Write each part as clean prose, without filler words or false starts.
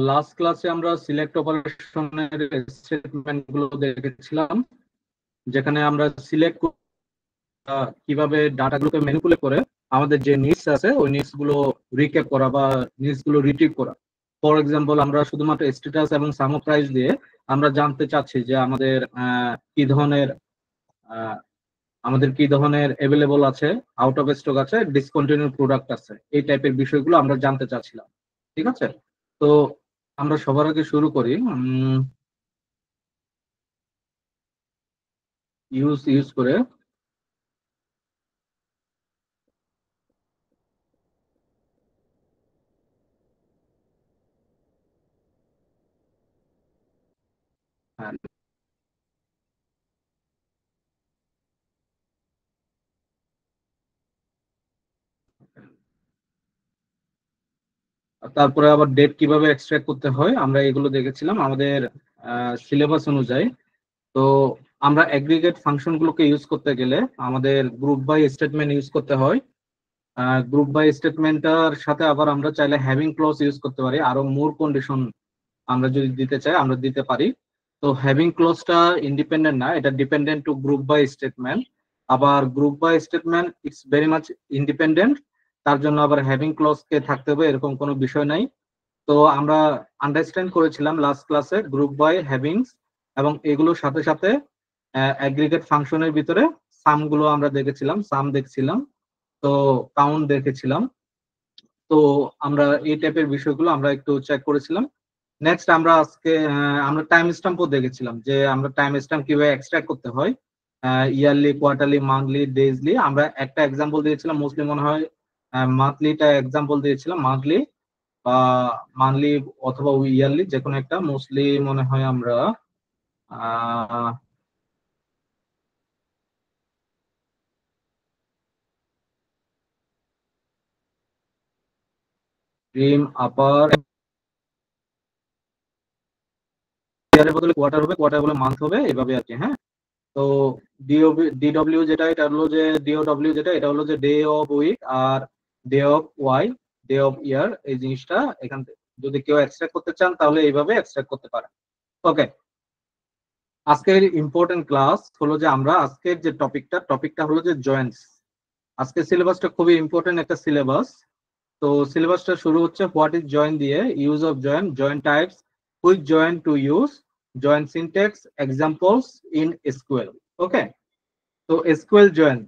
Last ক্লাসে আমরা select অপারেশনের স্টেটমেন্ট গুলো দেখেছিলাম, যেখানে আমরা সিলেক্ট কিভাবে ডাটাগুলোকে ম্যানিপুলেট করে আমাদের যে নিডস আছে ওই নিডস গুলো রিক্যাপ করা বা নিডস গুলো রিট্রিভ করা। ফর এক্সাম্পল, আমরা শুধুমাত্র স্ট্যাটাস এবং সাম প্রাইস দিয়ে আমরা জানতে চাচ্ছি যে কি ধরনের আহ, আমাদের কি ধরনের অ্যাভেলেবল আছে, আউট অফ স্টক আছে, ডিসকন্টিনিউ প্রোডাক্ট আছে, এই টাইপের বিষয়গুলো আমরা জানতে চাচ্ছিলাম। ঠিক আছে, তো আমরা সবার আগে শুরু করি ইউজ ইউজ করে। হ্যাঁ, তারপরে আবার ডেট কিভাবে এক্সট্রাক্ট করতে হয় আমরা এগুলো দেখেছিলাম আমাদের সিলেবাস অনুযায়ী। তো আমরা অ্যাগ্রিগেট ফাংশন গুলোকে ইউজ করতে গেলে আমাদের গ্রুপ বাই স্টেটমেন্ট ইউজ করতে হয়। গ্রুপ বাই স্টেটমেন্টের সাথে আবার আমরা চাইলে হ্যাভিং ক্লজ ইউজ করতে পারি, আরো মোর কন্ডিশন আমরা যদি দিতে চাই আমরা দিতে পারি। তো হ্যাভিং ক্লজটা ইন্ডিপেন্ডেন্ট না, এটা dependent to group by statement. আবার group by statement it's very much independent, তার জন্য আবার হ্যাভিং ক্লজ কে থাকতে হবে এরকম কোনো বিষয় নাই। তো আমরা আন্ডারস্ট্যান্ড করেছিলাম লাস্ট ক্লাসে গ্রুপ বাই হ্যাভিংস, এবং এগুলোর সাথে সাথে অ্যাগ্রিগেট ফাংশনের ভিতরে সাম গুলো আমরা দেখেছিলাম, সাম দেখছিলাম, তো কাউন্ট দেখেছিলাম। তো আমরা এই টাইপের বিষয়গুলো আমরা একটু চেক করেছিলাম। নেক্সট আমরা আজকে আমরা টাইম স্ট্যাম্পও দেখেছিলাম যে আমরা টাইম স্ট্যাম্প কিভাবে এক্সট্রাক্ট করতে হয়, ইয়ারলি, কোয়ার্টারলি, মান্থলি, ডেইজলি। আমরা একটা এক্সাম্পল দিয়েছিলাম, মোস্টলি মনে হয় মান্থলিটা এক্সাম্পল দিয়েছিলাম, মান্থলি বা মান্থলি অথবা ইয়ারলি, যে কোনো একটা। মোস্টলি মনে হয় আমরা ড্রিম আপার ইয়ারের বদলে কোয়ার্টার হবে, কোয়ার্টার বলে মান্থ হবে, এভাবে আর কি। হ্যাঁ, তো ডিডব্লিউ যেটা, এটা হলো যে ডিওডব্লিউ যেটা, এটা হলো যে ডে অফ উইক, আর day of Y, day of year. এই জিনিসটা এখান থেকে যদি কেউ এক্সট্রাক্ট করতে চান তাহলে এইভাবে এক্সট্রাক্ট করতে পারেন। ওকে, আজকের ইম্পর্টেন্ট ক্লাস হলো যে আমরা আজকের যে টপিকটা হলো যে জয়েন্টস। আজকের সিলেবাসটা খুবই ইম্পর্টেন্ট একটা সিলেবাস। তো সিলেবাসটা শুরু হচ্ছে হোয়াট ইজ জয়েন দিয়ে, use of join, join types, which join to use, join syntax, examples in SQL. Okay, তো SQL join,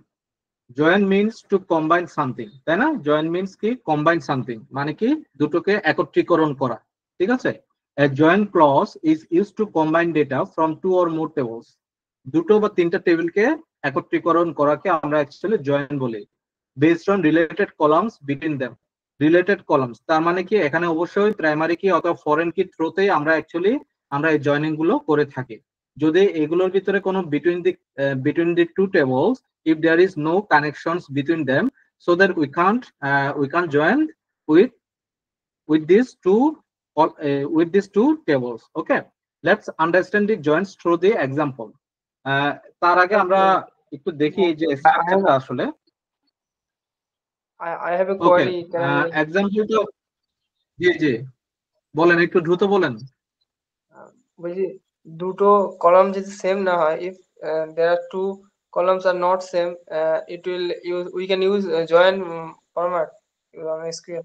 join means to combine something, তাই না? জয়েন মিনস কি? কম্বাইন সামথিং মানে কি? দুটোকে একত্রীকরণ করা। ঠিক আছে, a join clause is used to combine data from two or more tables. দুটো বা তিনটা টেবিলকে একত্রীকরণ করাকে আমরা অ্যাকচুয়ালি জয়েন বলি, based on related columns between them. Related columns তার মানে কি? এখানে অবশ্যই প্রাইমারি কি অথবা ফরেন কি থ্রুতেই আমরা এই জয়েনিং গুলো করে থাকি। যদি এগুলোর ভিতরে কোনো between the two tables, if there is no connections between them, so that we can't join with with these two with these two tables. Okay, let's understand the joins through the example. তার আগে আমরা একটু দেখি যে স্ট্রাকচারটা আসলে। I have a okay, query. Can I? এক্সাম্পলটা, জি জি বলেন, একটু দ্রুত বলেন। বলছি দুটো কলাম যদি সেম না হয়, if there are two columns are not same, it will use we can use join format on SQL.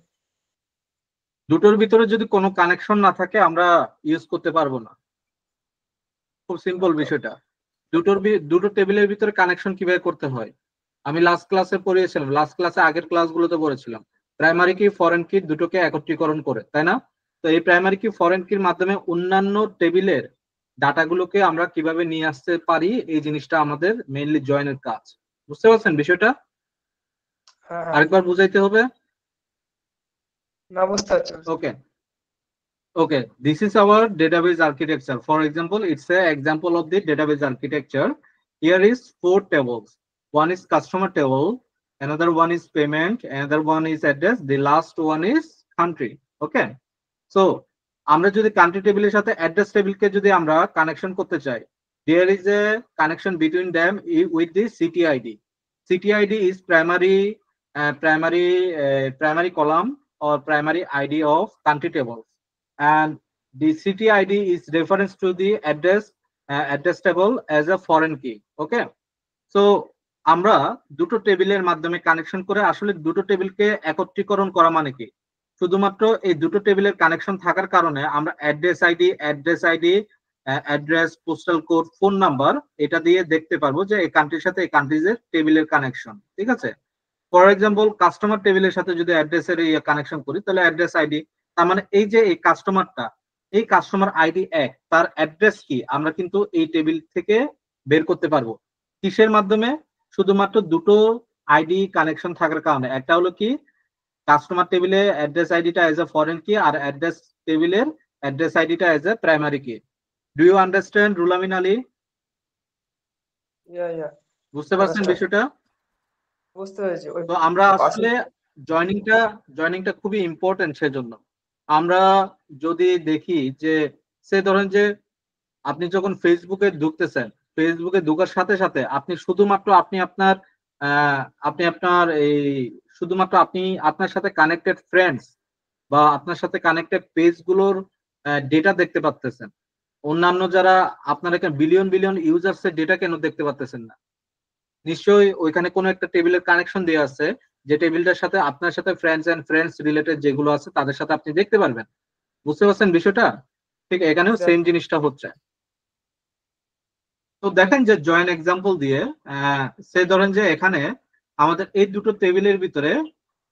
দুটোর ভিতরে যদি কোনো কানেকশন না থাকে আমরা ইউজ করতে পারবো না। খুব সিম্পল বিষয়টা। দুটো টেবিলের ভিতরে কানেকশন কিভাবে করতে হয় আমি লাস্ট ক্লাসে পড়িয়েছিলাম, লাস্ট ক্লাসে আগের ক্লাসগুলোতে পড়েছিলাম। প্রাইমারি কি ফরেন কি দুটোকে একত্রীকরণ করে, তাই না? তো এই প্রাইমারি কি ফরেন কির মাধ্যমে অন্যান্য টেবিলের ডাটাগুলোকে আমরা কিভাবে নিয়ে আসতে পারি, এই জিনিসটা আমাদের মেইনলি জয়েনের কাজ। বুঝতে পারছেন বিষয়টা? হ্যাঁ আরেকবার বুঝাইতে হবে। না, বুঝতে পারছি। ওকে, okay, this is our database architecture. For example, it's an example of the database architecture. Here is 4 tables. One is customer table, another one is payment, another one is address, the last one is country. Okay, so আমরা যদি country টেবিলের সাথে address টেবিলকে যদি আমরা connection করতে চাই, there is a connection between them with the CTID. CTID is primary column or primary ID of country table. and the city ID is reference to the address table as a foreign key. Okay, so আমরা দুটো টেবিলের মাধ্যমে connection করে আসলে দুটো টেবিলকে একত্রীকরণ করা মানে কি, শুধুমাত্র এই দুটো টেবিলের কানেকশন থাকার কারণে আমরা address, postal code, phone number এটা দিয়ে দেখতে পারবো যে এই কান্ট্রির সাথে এই কান্ট্রিজের টেবিলের কানেকশন। ঠিক আছে, ফর এক্সাম্পল কাস্টমার টেবিলের সাথে যদি অ্যাড্রেসের কানেকশন করি তাহলে অ্যাড্রেস আইডি, তার মানে এই যে এই কাস্টমারটা, এই কাস্টমার আইডি এক, তার অ্যাড্রেস কি আমরা কিন্তু এই টেবিল থেকে বের করতে পারবো। কিসের মাধ্যমে? শুধুমাত্র দুটো আইডি কানেকশন থাকার কারণে। একটা হলো কি কাস্টমার টেবিলে অ্যাড্রেস আইডিটা এজ এ ফরেন কি, আর অ্যাড্রেস টেবিলের অ্যাড্রেস আইডিটা as a primary key. Do you understand Rulamin Ali? বুঝতে পারছেন বিষয়টা? বুঝতে পেরেছি। তো আমরা আসলে জয়নিংটা খুবই ইম্পর্টেন্ট। সেজন্য আমরা যদি দেখি যে সে ধরেন যে আপনি যখন ফেসবুকে ঢুকতেছেন, ফেসবুকে ঢোকার সাথে সাথে আপনি শুধুমাত্র আপনি আপনার সাথে কানেক্টেড ফ্রেন্ডস বা আপনার সাথে কানেক্টেড পেজ গুলোর ডেটা দেখতে পাচ্ছেন। অন্যান্য যারা আপনার এখানে বিলিয়ন বিলিয়ন ইউজার্স এর ডেটা কেন দেখতে পাচ্ছেন না? নিশ্চয়ই ওইখানে কোনো একটা টেবিলের কানেকশন দেওয়া আছে, যে টেবিলটার সাথে আপনার সাথে ফ্রেন্ডস রিলেটেড যেগুলো আছে তাদের সাথে আপনি দেখতে পারবেন। বুঝতে পারছেন বিষয়টা? ঠিক এখানেও সেম জিনিসটা হচ্ছে। তো দেখেন যে জয়েন্ট এক্সাম্পল দিয়ে সে ধরেন যে এখানে আমাদের এই দুটো টেবিলের ভিতরে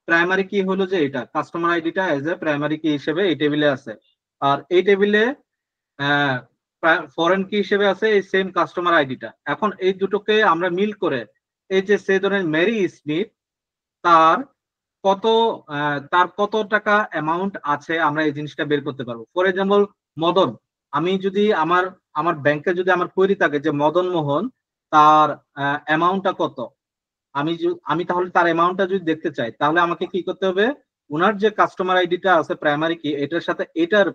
প্রাইমারি কি হলো যে এটা কাস্টমার আইডিটা এজ এ প্রাইমারি কি হিসেবে এই টেবিলে আছে, আর এই টেবিলে ফরেন কি হিসেবে আছে এই সেম কাস্টমার আইডিটা। এখন এই দুটোকে আমরা মিল করে এই যে সে ধরেন মেরি স্মিথ, তার কত টাকা অ্যামাউন্ট আছে আমরা এই জিনিসটা বের করতে পারবো। ফর এক্সাম্পল মদন, আমি যদি আমার ব্যাংকে যদি আমার কোয়েরি থাকে যে মদন মোহন তার অ্যামাউন্টটা কত, আমি তাহলে তার অ্যামাউন্টটা যদি দেখতে চাই তাহলে আমাকে কি করতে হবে, ওনার যে কাস্টমার আইডিটা আছে প্রাইমারি কি এটার সাথে এটার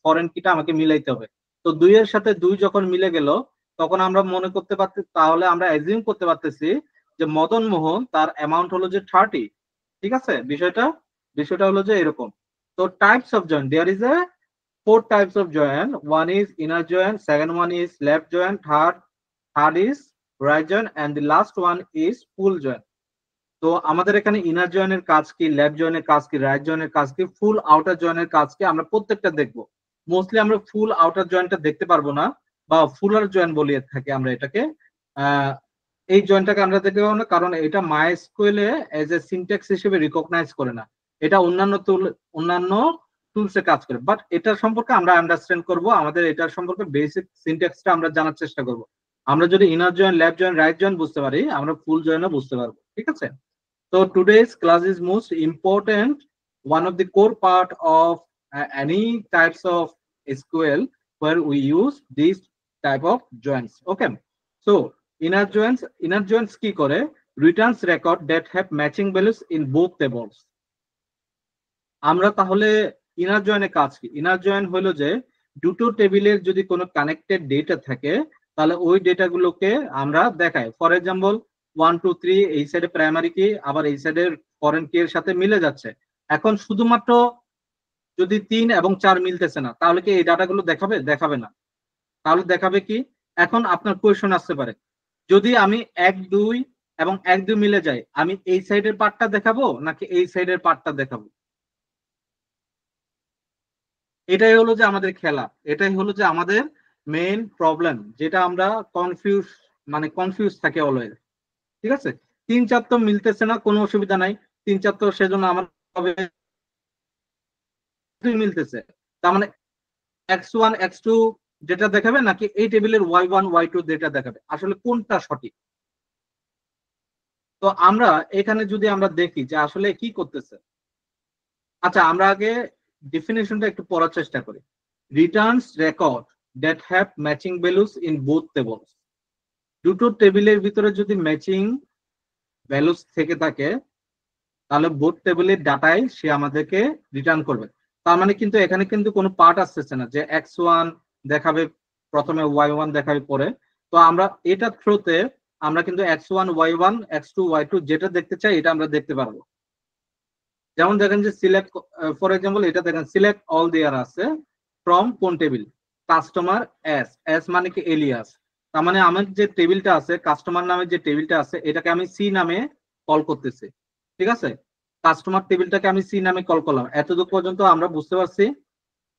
ফরেন কিটা আমাকে মিলাইতে হবে। তো দুইয়ের সাথে দুই যখন মিলে গেল তখন আমরা মনে করতে পারছি, তাহলে আমরা অ্যাজিউম করতে পারতেছি যে মদন মোহন তার অ্যামাউন্ট হলো যে 30। ঠিক আছে, বিষয়টা হলো যে এরকম। তো types of joint, there is a 4 types of join. One is inner join, second one is left join, third is right join, and the last one is full join. তো আমাদের এখানে ইনার জয়েনের কাজ কি, লেফট জয়েনের কাজ কি, right জয়েনের কাজ কি, ফুল outer জয়েনের কাজ কি, আমরা প্রত্যেকটা দেখবো। মোস্টলি আমরা ফুল আউটার জয়েন্টটা দেখতে পারবো না, বা ফুলার জয়েন বলিয়ে থাকি আমরা এটাকে। এই জয়েন্টটাকে আমরা দেখতে পাবো না কারণ এটা মাইস্কুয়েলে এজ এ সিনট্যাক্স হিসেবে রিকগনাইজ করে না, এটা অন্যান্য টুলসে কাজ করে। বাট এটার সম্পর্কে আমরা আন্ডারস্ট্যান্ড করব, আমাদের এটার সম্পর্কে বেসিক সিনট্যাক্সটা আমরা জানার চেষ্টা করব। আমরা যদি inner join, left join, right join বুঝতে পারি, আমরা ফুল জয়েনও বুঝতে পারবো। ঠিক আছে, তো today's class is most important, one of the core part of any types of SQL where we use these type of joins. Okay, so inner joins কি করে, returns record that have matching values in both tables. আমরা তাহলে inner জয়েনের কাজ কি? Inner join হলো যে দুটো টেবিলের যদি কোনো কানেক্টেড ডেটা থাকে তাহলে ওই ডেটাগুলোকে আমরা দেখাই। ফর এক্সাম্পল 1 2 3 এই সাইডে প্রাইমারি কি, আবার এই সাইডের ফরেন কি এর সাথে মিলে যাচ্ছে। এখন শুধুমাত্র যদি 3 এবং 4 মিলতেছে না তাহলে কি এই ডাটাগুলো দেখাবে না। তাহলে দেখাবে কি? এখন আপনার কোয়েশ্চন আসতে পারে, যদি আমি 1 2 এবং 1 2 মিলে যায়, আমি এই সাইডের পার্টটা দেখাবো নাকি এই সাইডের পার্টটা দেখাবো? এটাই হলো যে আমাদের খেলা, এটাই হলো যে আমাদের মেইন প্রবলেম, যেটা আমরা কনফিউজ থাকে অলওয়েজ। ঠিক আছে, 3 4 তো মিলতেছে না, কোনো অসুবিধা নাই, 3 4 তো সেজন্য আমার মিলতেছে, তার মানে x1 x2 যেটা দেখাবে নাকি এই টেবিলের y1 y2 যেটা দেখাবে, আসলে কোনটা সঠিক? তো আমরা এখানে যদি আমরা দেখি যে আসলে কি করতেছে, আচ্ছা আমরা আগে ডেফিনেশনটা একটু পড়ার চেষ্টা করি। Returns record that have matching values in both tables. দুটো টেবিলের ভিতরে যদি ম্যাচিং ভ্যালুস থেকে থাকে তাহলে বোথ টেবিলের ডাটাই সে আমাদেরকে রিটার্ন করবে। তার মানে কিন্তু এখানে কিন্তু কোনো পার্ট আসতেছে না যে x1 দেখাবে প্রথমে, y1 দেখাবে পরে। তো আমরা এটা থ্রুতে আমরা কিন্তু x1 y1 x2 y2 যেটা দেখতে চাই এটা আমরা দেখতে পারবো। যেমন দেখেন যে সিলেক্ট, ফর এক্সাম্পল এটা দেখেন সিলেক্ট অল দেয়ার আছে, ফ্রম কোন টেবিল? কাস্টমার এস, এস মানে কি এলিয়াস, তার মানে আমার যে টেবিলটা আছে, কাস্টমার নামে যে টেবিলটা আছে, এটাকে আমি সি নামে কল করতেছি। ঠিক আছে, কাস্টমার টেবিলটাকে আমি সি নামে কল করলাম, এতদূর পর্যন্ত আমরা বুঝতে পারছি।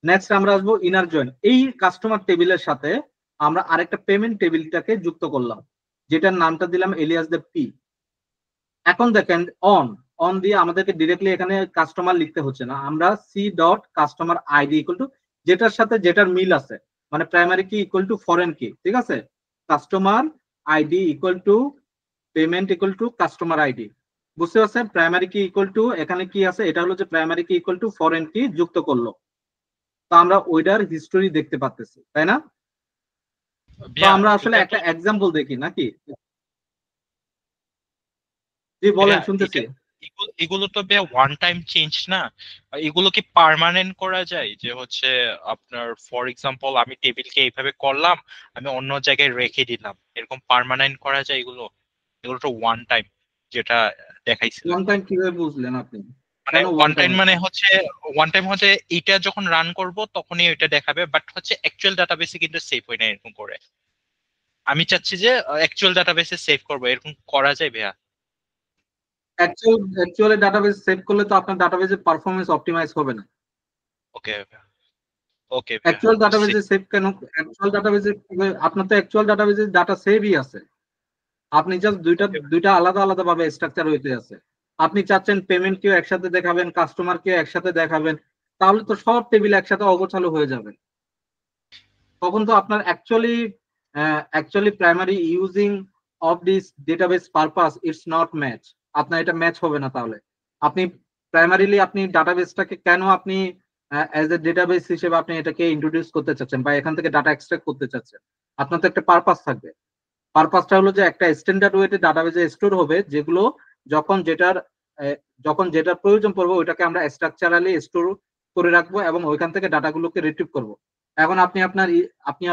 নেক্সট আমরা আসবো ইনার জয়েন। এই কাস্টমার টেবিলের সাথে আমরা আরেকটা পেমেন্ট টেবিলটাকে যুক্ত করলাম, যেটার নামটা দিলাম এলিয়াস দ্য পি। এখন দেখেন অন, অন দিয়ে আমাদেরকে ডিরেক্টলি এখানে কাস্টমার লিখতে হচ্ছে না, আমরা c dot customer ID equal to যেটার সাথে যেটার মিল আছে, মানে প্রাইমারি কি ইকুয়াল টু ফরেন কি, ঠিক আছে, customer ID equal two payment equal to customer ID. বুঝতে পারছেন, প্রাইমারি কি ইকুয়াল টু এখানে কি আছে, এটা হলো যে প্রাইমারি কি ইকুয়াল টু ফরেন কি যুক্ত করলো, তো আমরা ওইটার হিস্টোরি দেখতে পাচ্তেছি, তাই না? তো ভাইয়া আমরা আসলে এটা তো একটা এক্সাম্পল দেখি নাকি? জি ভাইয়া বলেন, শুনতেছি। এটা এগুলো তো ভাইয়া ওয়ান টাইম চেঞ্জ না, এগুলো কি পার্মানেন্ট করা যায়? যে হচ্ছে আপনার ফর এক্সাম্পল আমি টেবিলকে এইভাবে করলাম, আমি অন্য জায়গায় রেখে দিলাম, এরকম পার্মানেন্ট করা যায় এগুলো? এগুলো তো ওয়ান টাইম যেটা দেখাইছিলেন। ওয়ান টাইম কিভাবে বুঝলেন আপনি? মানে কেন ওয়ান ওয়ান টাইম টাইম মানে হচ্ছে? হচ্ছে ওয়ান টাইম হচ্ছে এইটা যখন রান করব তখনই ওইটা দেখাবে, বাট হচ্ছে অ্যাকচুয়াল ডাটাবেসে কিন্তু সেভ হয় না এরকম করে। আমি চাচ্ছি যে অ্যাকচুয়াল ডাটাবেসে সেভ করবো, এরকম করা যায় ভাইয়া? অ্যাকচুয়ালি ডাটাবেস সেভ করলে তো আপনার ডাটাবেসের পারফরমেন্স অপটিমাইজ হবে না। ওকে ওকে ভাইয়া অ্যাকচুয়াল বুঝছি। ডাটাবেসে সেভ কেন? অ্যাকচুয়াল ডাটাবেসে আপনার তো অ্যাকচুয়াল ডাটাবেসে ডাটা সেভই আছে, আপনি জাস্ট দুইটা ওকে দুইটা আলাদা আলাদা ভাবে স্ট্রাকচার হইতে আছে। আপনি চাচ্ছেন পেমেন্ট কেউ একসাথে দেখাবেন, কাস্টমার কেউ একসাথে দেখাবেন, তাহলে তো সব টেবিল একসাথে অগোছালো হয়ে যাবে। তখন তো আপনার actually primary using of this database purpose it's not match, আপনার এটা ম্যাচ হবে না। তাহলে আপনি প্রাইমারিলি আপনি ডাটাবেসটাকে কেন আপনি অ্যাজ এ ডেটাবেস হিসেবে আপনি এটাকে ইন্ট্রোডিউস করতে চাচ্ছেন বা এখান থেকে ডাটা এক্সট্রাক্ট করতে চাচ্ছেন, আপনার তো একটা পারপাস থাকবে। পারপাসটা হলো যে একটা স্ট্যান্ডার্ড ওয়েতে ডাটাবেসে স্টোর হবে, যেগুলো যখন যেটার আহ, যখন যেটার প্রয়োজন পড়বে ওইটাকে আমরা স্ট্রাকচারালি স্টোর করে রাখবো এবং ওইখান থেকে ডাটাগুলোকে রিট্রিভ করব। এখন আপনি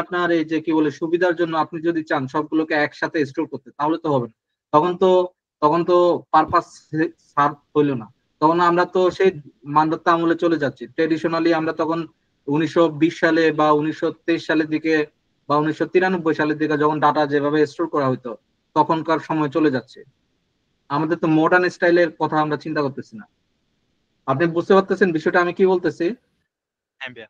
আপনার এই যে কি বলে সুবিধার জন্য আপনি যদি চান সবগুলোকে একসাথে স্টোর করতে, তাহলে তো হবে না। তখন তো তখন তো পারপাস সার্ভ হইলো না। তখন আমরা তো সেই মানদত্ব আমলে চলে যাচ্ছি। ট্রেডিশনালি আমরা তখন 1920 সালে বা 1923 সালের দিকে বা 1993 সালের দিকে যখন ডাটা যেভাবে স্টোর করা হতো তখনকার সময় চলে যাচ্ছে। আমাদের তো মডার্ন স্টাইলের কথা আমরা চিন্তা করতেছি না। আপনি বুঝতে পারতেছেন বিষয়টা আমি কি বলতেছি? হ্যাঁ ভাইয়া।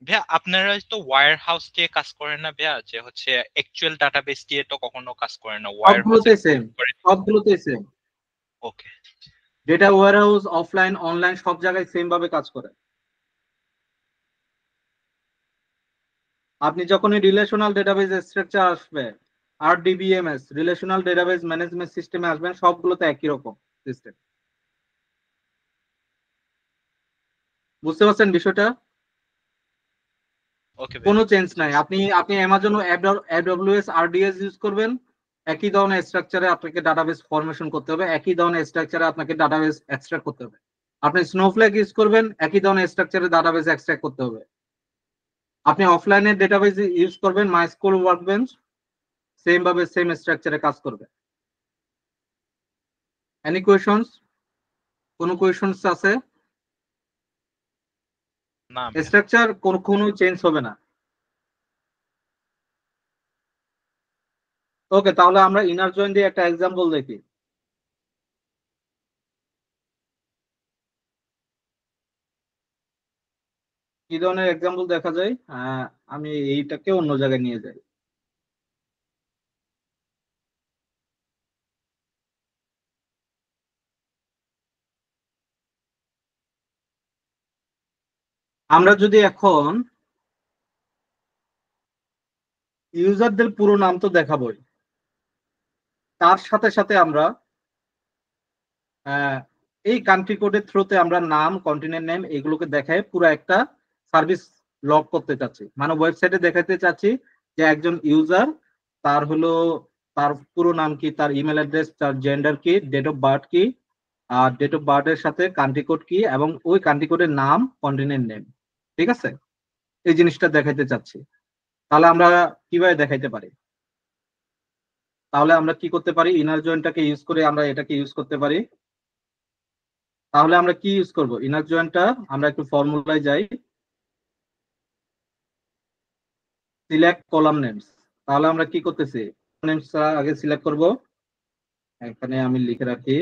ভাইয়া আপনারা তো ওয়্যার হাউস দিয়ে কাজ করেন না ভাইয়া? যে হচ্ছে অ্যাকচুয়াল ডাটাবেস দিয়ে তো কখনো কাজ করেন না, ওয়্যার হাউসে সবগুলোতেই সেম, করে। সবগুলোতেই same. Okay data warehouse offline online সব জায়গায় সেম ভাবে কাজ করে। আপনি যখনই রিলেশনাল ডেটাবেস স্ট্রাকচার আসবে, RDBMS রিলেশনাল ডেটাবেস ম্যানেজমেন্ট সিস্টেমে আসবেন, সবগুলোতে একই রকম সিস্টেম। বুঝতে পারছেন বিষয়টা? ওকে ভাইয়া কোনো চেঞ্জ বুঝছি। নাই। আপনি আপনি অ্যামাজন AWS RDS ইউজ করবেন, একই ধরনের স্ট্রাকচারে আপনাকে ডাটাবেস ফরমেশন করতে হবে, একই ধরনের স্ট্রাকচারে আপনাকে ডাটাবেস এক্সট্রাক্ট করতে হবে। আপনি স্নোফ্লেক ইউজ করবেন, একই ধরনের স্ট্রাকচারে ডাটাবেস এক্সট্রাক্ট করতে হবে। আপনি অফলাইনে ডেটাবেস ইউজ করবেন, মাইস্কুল ওয়ার্কবেঞ্চ সেম ভাবে সেম স্ট্রাকচারে কাজ করবে। Any questions? কোনো কোয়েশনস আছে? না ভাইয়া। স্ট্রাকচার কোনো চেঞ্জ হবে না। ওকে, তাহলে আমরা ইনার জয়েন দিয়ে একটা এক্সাম্পল দেখি। কি ধরনের এক্সাম্পল দেখা যায়? আমি এইটাকে অন্য জায়গায় নিয়ে যাই। আমরা যদি এখন ইউজারদের পুরো নাম তো দেখাবোই, তার সাথে সাথে আমরা আহ, এই কান্ট্রি কোডের থ্রুতে আমরা নাম, কন্টিনেন্ট নেম এগুলোকে দেখায় পুরো একটা সার্ভিস লগ করতে চাচ্ছি, মানে ওয়েবসাইটে দেখাতে চাচ্ছি যে একজন ইউজার, তার হলো তার পুরো নাম কি, তার ইমেল অ্যাড্রেস, তার জেন্ডার কি, ডেট অফ বার্থ কি, আর ডেট অফ বার্থের সাথে কান্ট্রি কোড কি এবং ওই কান্ট্রি কোডের নাম, কন্টিনেন্ট নেম। ঠিক আছে, এই জিনিসটা দেখাইতে চাচ্ছি। তাহলে আমরা কিভাবে দেখাইতে পারি? তাহলে আমরা কি করতে পারি, ইনার জয়েন্টটাকে ইউজ করে আমরা এটাকে ইউজ করতে পারি। তাহলে আমরা কি ইউজ করব ইনার জয়েন্টটা? আমরা একটু ফর্মুলায় যাই। Select column names. তাহলে আমরা কি করতেছি, নেমস আগে সিলেক্ট করব। এখানে আমি লিখে রাখি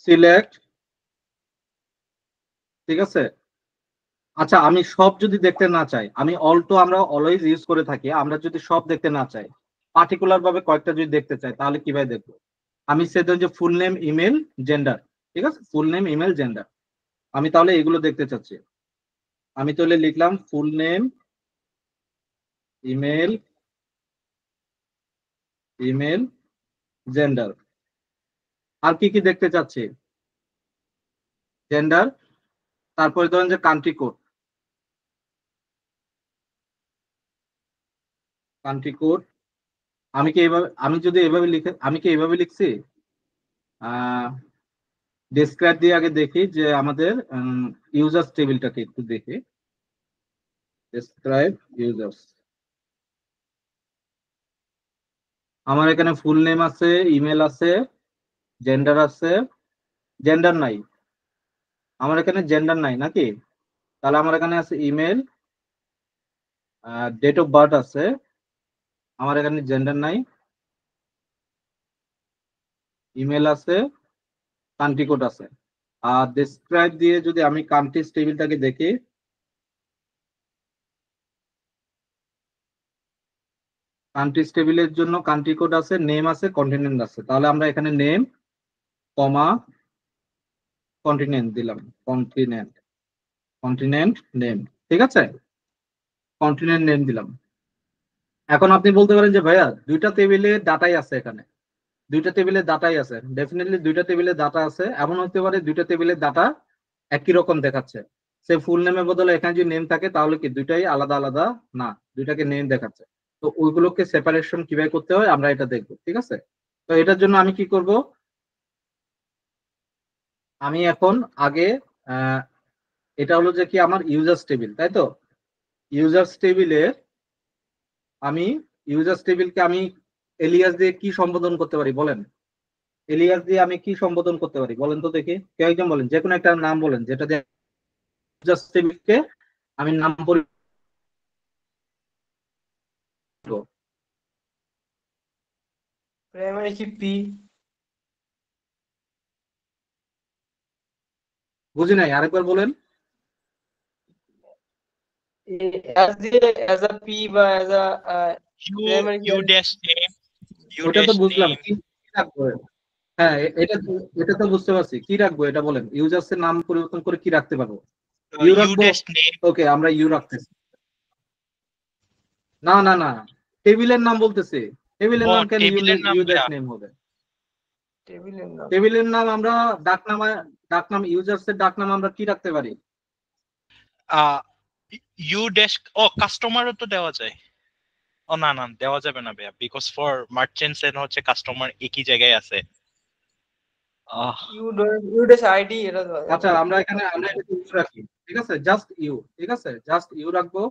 সিলেক্ট, ঠিক আছে। আচ্ছা, আমি সব যদি দেখতে না চাই, আমি অল তো আমরা অলওয়েজ ইউজ করে থাকি, আমরা যদি সব দেখতে না চাই, পার্টিকুলার ভাবে কয়েকটা যদি দেখতে চাই, তাহলে কিভাবে দেখবো? আমি সেটা যে ফুল নেম, ইমেল, জেন্ডার, ঠিক আছে, ফুল নেম, ইমেল, জেন্ডার, আমি তাহলে এগুলো দেখতে চাচ্ছি। আমি তাহলে লিখলাম ফুল নেম, ইমেল, জেন্ডার। আর কি কি দেখতে চাচ্ছি? জেন্ডার, তারপরে ধরেন যে কান্ট্রি কোড, আমি কি এইভাবে, আমি যদি এভাবে লিখে, আমি কি এইভাবে লিখছি? ডেসক্রাইব দিয়ে আগে দেখি যে আমাদের ইউজার্স টেবিলটাকে একটু দেখি। ডেসক্রাইব ইউজার্স, আমার এখানে ফুল নেম আছে, ইমেল আছে, জেন্ডার আছে, জেন্ডার নাই, আমার এখানে জেন্ডার নাই নাকি? তাহলে আমার এখানে আছে ইমেল, ডেট অফ বার্থ আছে, আমার এখানে জেন্ডার নাই, ইমেল আছে, কান্ট্রি কোড আছে। আর ডেসক্রাইব দিয়ে যদি আমি কান্ট্রিজ টেবিলটাকে দেখি, কান্ট্রিজ টেবিলের জন্য কান্ট্রি কোড আছে, নেম আছে, কন্টিনেন্ট আছে। তাহলে আমরা এখানে নেম, কমা, কন্টিনেন্ট দিলাম, কন্টিনেন্ট নেম, ঠিক আছে, কন্টিনেন্ট নেম দিলাম। এখন আপনি বলতে পারেন যে ভাইয়া দুইটা টেবিলে ডাটাই আছে, এখানে দুইটা টেবিলে ডাটাই আছে, ডেফিনেটলি দুইটা টেবিলে ডাটা আছে। এমন হতে পারে দুইটা টেবিলে ডাটা একই রকম দেখাচ্ছে, সে ফুল নেমের বদলে এখানে যদি নেম থাকে তাহলে কি দুইটাই আলাদা আলাদা না, দুইটাকে নেম দেখাচ্ছে। তো ওইগুলোকে সেপারেশন কিভাবে করতে হয় আমরা এটা দেখবো, ঠিক আছে। তো এটার জন্য আমি কি করব, আমি এখন আগে এটা হলো যে কি আমার ইউজার্স টেবিল, তাই তো। ইউজার্স টেবিলে আমি ইউজার্স টেবিলকে আমি এলিয়াস দিয়ে কি সম্বোধন করতে পারি বলেন? এলিয়াস দিয়ে আমি কি সম্বোধন করতে পারি বলেন তো দেখি, কেউ একজন বলেন, যে কোনো একটা নাম বলেন যেটা দিয়ে ইউজার্স টেবিলকে আমি নাম বলবো। প্রাইমারি কি পি? বুঝি নাই, আরেকবার বলেন। অ্যাজ আ পি বা অ্যাজ আ প্রাইমারি কি? ইউ ড্যাশ নেম, ইউ ওটা তো ড্যাশ বুঝলাম, নেম। কি কি রাখবো? হ্যাঁ, এটা তো বুঝতে পারছি, কি রাখবো এটা বলেন, ইউজার্স এর নাম পরিবর্তন করে কি রাখতে পারবো? ইউ ইউ রাখবো, ড্যাশ নেম। ওকে আমরা ইউ রাখতেছি। না না না, টেবিলের নাম বলতেছি, টেবিলের ও নাম কেন ইউ, টেবিলের ইউ ড্যাশ নামটা। নেম হবে? টেবিলের নাম। টেবিলের নাম আমরা ডাকনাম ইউজার্স এর ডাকনাম আমরা কি রাখতে পারি? ইউ ড্যাশ, ও কাস্টমারও তো দেওয়া যায়। ও না না, দেওয়া যাবে না ভাইয়া, বিকজ ফর মার্চেন্টস এন্ড হচ্ছে কাস্টমার একই জায়গায় আছে। ইউ ড্যাশ আইডি এটা দেওয়া যাবে। আচ্ছা, আমরা এখানে ইউ রাখি, ঠিক আছে, জাস্ট ইউ, ঠিক আছে, জাস্ট ইউ রাখবো,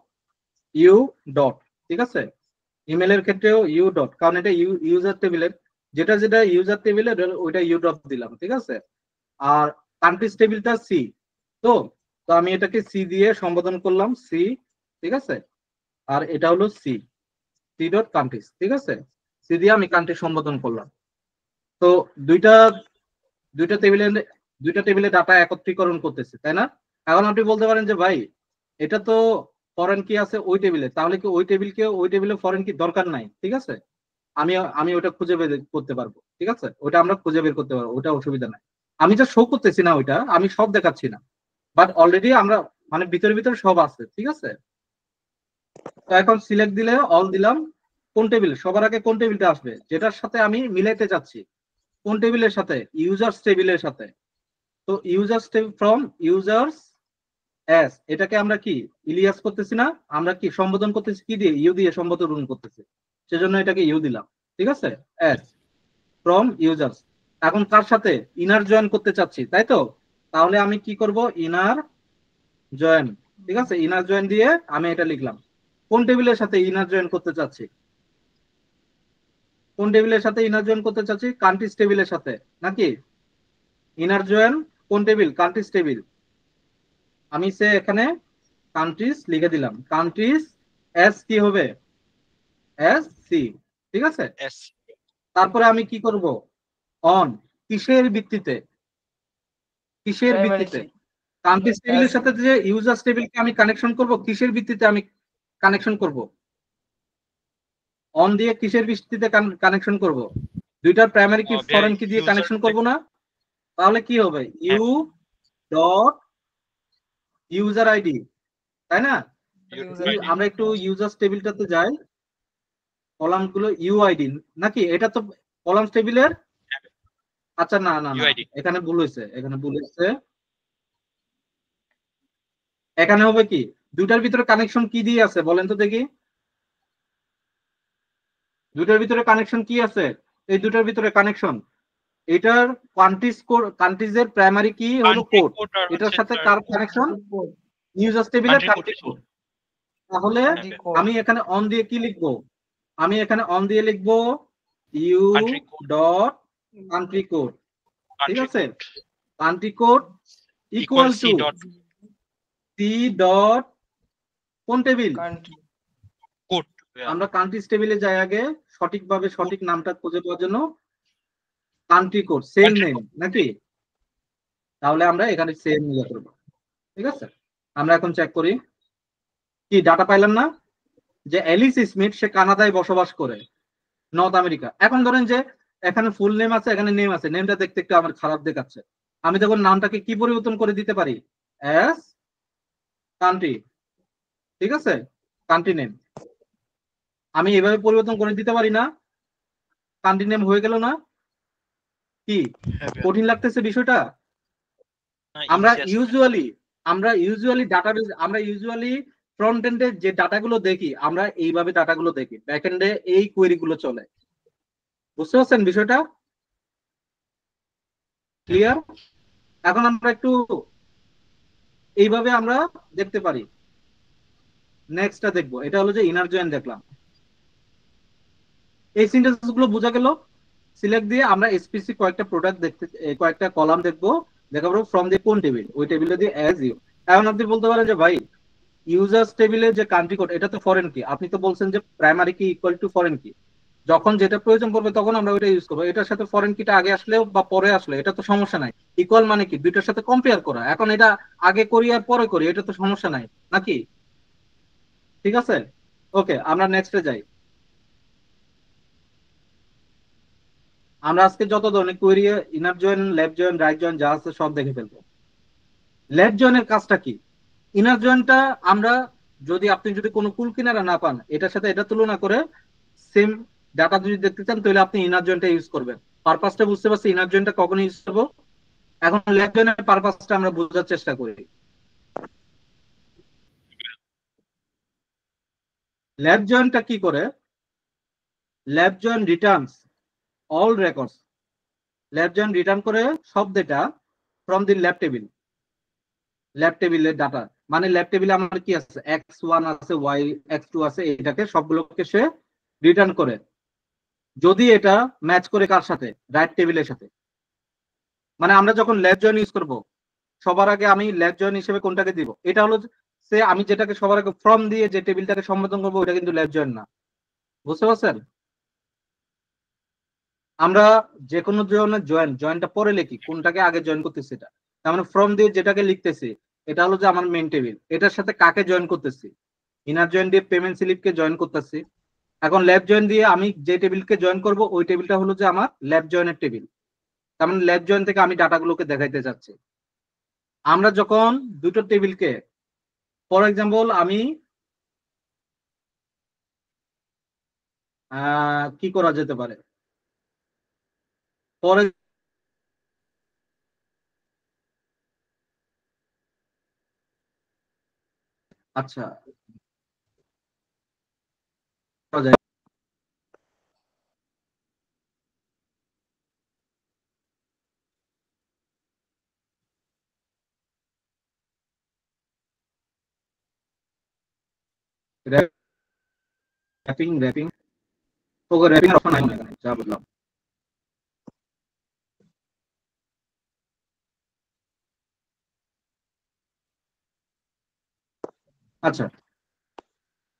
ইউ ডট, ঠিক আছে। ইমেলের ক্ষেত্রেও ইউ ডট, কারণ এটা ইউজার টেবিলের, যেটা যেটা ইউজার টেবিলের ওইটা ইউ ডট দিলাম, ঠিক আছে। আর কান্ট্রিজ টেবিলটা সি, তো তো আমি এটাকে সি দিয়ে সম্বোধন করলাম, সি, ঠিক আছে। আর এটা হলো সি, সি ডট কান্ট্রিজ, ঠিক আছে, সি দিয়ে আমি কান্ট্রি সম্বোধন করলাম। তো দুইটা দুইটা টেবিলে দুইটা টেবিলে ডাটা একত্রীকরণ করতেছে, তাই না? এখন আপনি বলতে পারেন যে ভাই এটা তো ফরেন কি আছে ওই টেবিলে, তাহলে কি ওই টেবিলে ফরেন কি দরকার নাই, ঠিক আছে। আমি আমি ওটা খুঁজে বের করতে পারবো, ঠিক আছে, ওটা আমরা খুঁজে বের করতে পারবো, ওটা অসুবিধা নাই। আমি যা শো করতেছি না ওইটা, আমি সব দেখাচ্ছি না, বাট অলরেডি আমরা মানে ভিতরে ভিতরে সব আছে, ঠিক আছে। তো এখন সিলেক্ট দিলে অল দিলাম, কোন টেবিল সবার আগে, কোন টেবিলটা আসবে যেটার সাথে আমি মিলাইতে চাচ্ছি, কোন টেবিলের সাথে? ইউজার্স টেবিলের সাথে। তো ইউজার্স ফ্রম ইউজার্স এস, এটাকে আমরা কি ইলিয়াস করতেছি না, আমরা কি সম্বোধন করতেছি কি দিয়ে? ইউ দিয়ে সম্বোধন করতেছি, সেজন্য এটাকে ইউ দিলাম, ঠিক আছে, এস ফ্রম ইউজার্স। এখন তার সাথে ইনার জয়েন করতে চাচ্ছি, তাই তো। তাহলে আমি কি করব, ইনার জয়েন, ঠিক আছে, ইনার জয়েন দিয়ে আমি এটা লিখলাম, কোন টেবিলের সাথে ইনার জয়েন করতে চাচ্ছি? কোন টেবিলের সাথে ইনার জয়েন করতে চাচ্ছি? কান্ট্রিজ টেবিলের সাথে, নাকি? ইনার জয়েন কোন টেবিল? Countries table. আমি সে এখানে কান্ট্রিজ লিখে দিলাম। কান্ট্রিজ এস কি হবে? এস সি, ঠিক আছে। এস তারপরে আমি কি করব? অন কিসের ভিত্তিতে? কিসের প্রাইমারি ভিত্তিতে? কি কান্ট্রিজ টেবিলের সাথে যে ইউজার্স টেবিলকে আমি কানেকশন করব, কিসের ভিত্তিতে আমি কানেকশন করব? অন দিয়ে কিসের ভিত্তিতে কানেকশন করব? দুইটার প্রাইমারি কি ফরেন কি দিয়ে কানেকশন করব না? তাহলে কি হবে? ইউ ডট ইউজার আইডি, তাই না? আমরা একটু ইউজার্স টেবিলটাতে যাই, কলাম গুলো ইউআইডি, নাকি? এটা তো কলামস টেবিলের। আচ্ছা, না না না, ইউআইডি এখানে ভুল হয়েছে, এখানে ভুল হয়েছে। এখানে হবে কি, দুইটার ভিতরে কানেকশন কি দিয়ে আছে বলেন তো দেখি। দুইটার ভিতরে কানেকশন কি আছে? এই দুটার ভিতরে কানেকশন, এটার কান্ট্রিজের প্রাইমারি কি হলো কান্ট্রি কোড। কোড আর এটার হচ্ছে সাথে কার কানেকশন? ইউজার্স টেবিলের কান্ট্রি কোড কান্ট্রি কোড। তাহলে আমি এখানে অন দিয়ে কি লিখবো? আমি এখানে অন দিয়ে লিখবো u country code dot country code, ঠিক কান্ট্রি আছে। Code country code equal equal c to dot c dot কোন টেবিল? কান্ট্রি কোড আমরা কান্ট্রিজ টেবিলে যাই আগে, সঠিকভাবে সঠিক নামটা খুঁজে পাওয়ার জন্য। Country code same country name, code নাকি? তাহলে আমরা এখানে সেম ইয়ে করবো, ঠিক আছে। আমরা এখন চেক করি, কি ডাটা পাইলাম না? যে অ্যালিস স্মিথ সে কানাডায় বসবাস করে, নর্থ আমেরিকা। এখন ধরেন যে এখানে ফুল নেম আছে, এখানে নেম আছে, নেমটা দেখতে একটু আমার খারাপ দেখাচ্ছে। আমি তখন নামটাকে কি পরিবর্তন করে দিতে পারি? এস কান্ট্রি, ঠিক আছে, কান্ট্রি নেম আমি এভাবে পরিবর্তন করে দিতে পারি না? কান্ট্রি নেম হয়ে গেল না? কি কঠিন লাগতেছে বিষয়টা? আমরা ইউজুয়ালি ফ্রন্ট এন্ডে যে ডাটাগুলো দেখি, আমরা এইভাবে ডাটাগুলো দেখি, ব্যাক এন্ডে এই কোয়েরি গুলো চলে। বুঝতে পারছেন বিষয়টা? ক্লিয়ার? এখন আমরা একটু এইভাবে আমরা দেখতে পারি। নেক্সটটা দেখবো, এটা হলো যে ইনার জয়েন দেখলাম। এই সিনট্যাক্স গুলো বোঝা গেল। সিলেক্ট দিয়ে আমরা স্পেসিফিক কয়েকটা প্রোডাক্ট দেখতে, কয়েকটা কলাম দেখবো, দেখাবো ফ্রম দি কোন টেবিল, ওই টেবিলে দিয়ে অ্যাজ ইউ। এখন আপনি বলতে পারেন যে ভাই, ইউজার্স টেবিলে যে কান্ট্রি কোড, এটা তো ফরেন কি। আপনি তো বলছেন যে প্রাইমারি কি ইকুয়াল টু ফরেন কি, যখন যেটা প্রয়োজন পড়বে তখন আমরা ওইটা ইউজ করবো। এটার সাথে ফরেন কিটা আগে আসলেও বা পরে আসলে এটা তো সমস্যা নাই। ইকুয়াল মানে কি, দুইটার সাথে কম্পেয়ার করা। এখন এটা আগে করি আর পরে করি, এটা তো সমস্যা নাই, নাকি? ঠিক আছে, ওকে, আমরা নেক্সটে যাই। আমরা আজকে যত ধরনের query, inner join, left join, right join যা আছে সব দেখে ফেলবো। লেফট জয়েনের কাজটা কি? ইনার জয়েনটা আমরা, আপনি যদি কোনো কুল কিনারা না পান, এটার সাথে এটা তুলনা করে সেম ডাটা যদি দেখতে চান, তাহলে আপনি ইনার জয়েনটা ইউজ করবেন। পারপাসটা বুঝতে পারছি, ইনার জয়েনটা কখন ইউজ করবো। এখন লেফট জয়েনের পারপাসটা আমরা বোঝার চেষ্টা করি। লেফট জয়েনটা কি করে? Left join Returns all records. Left join return করে সব data from the left table. Left টেবিলের ডাটা মানে লেফট টেবিলে আমার কি আছে, x1 আছে, x2 আছে, এটাকে সবগুলোকে সে রিটার্ন করে, যদি এটা ম্যাচ করে কার সাথে, রাইট টেবিলের সাথে। মানে আমরা যখন লেফট জয়েন ইউজ করব, সবার আগে আমি লেফট জয়েন হিসেবে কোনটাকে দিব? এটা হলো সে আমি যেটাকে সবার আগে ফ্রম দিয়ে যে টেবিলটাকে সম্বোধন করবো, ওটা কিন্তু লেফট জয়েন না। বুঝতে পারছেন? আমরা যে কোনো ধরনের জয়েনটা পরে লিখি, কোনটাকে আগে জয়েন করতেছি এটা। তার মানে ফ্রম দিয়ে যেটাকে লিখতেছি, এটা হলো যে আমার মেইন টেবিল, এটার সাথে কাকে জয়েন করতেছি? ইনার জয়েন দিয়ে পেমেন্ট স্লিপকে জয়েন করতেছি। এখন লেফট জয়েন দিয়ে আমি যে টেবিলকে জয়েন করব, ওই টেবিলটা হলো যে আমার লেফট জয়েনের টেবিল। তার মানে লেফট জয়েন থেকে আমি ডাটাগুলোকে দেখাইতে যাচ্ছি। আমরা যখন দুটো টেবিলকে, ফর এক্সাম্পল আমি কি করা যেতে পারে, ফর আচ্ছা, র্যাপিং র্যাপিং ওকে র্যাপিং এর অপশন নাই এখানে, যা বললাম। আচ্ছা,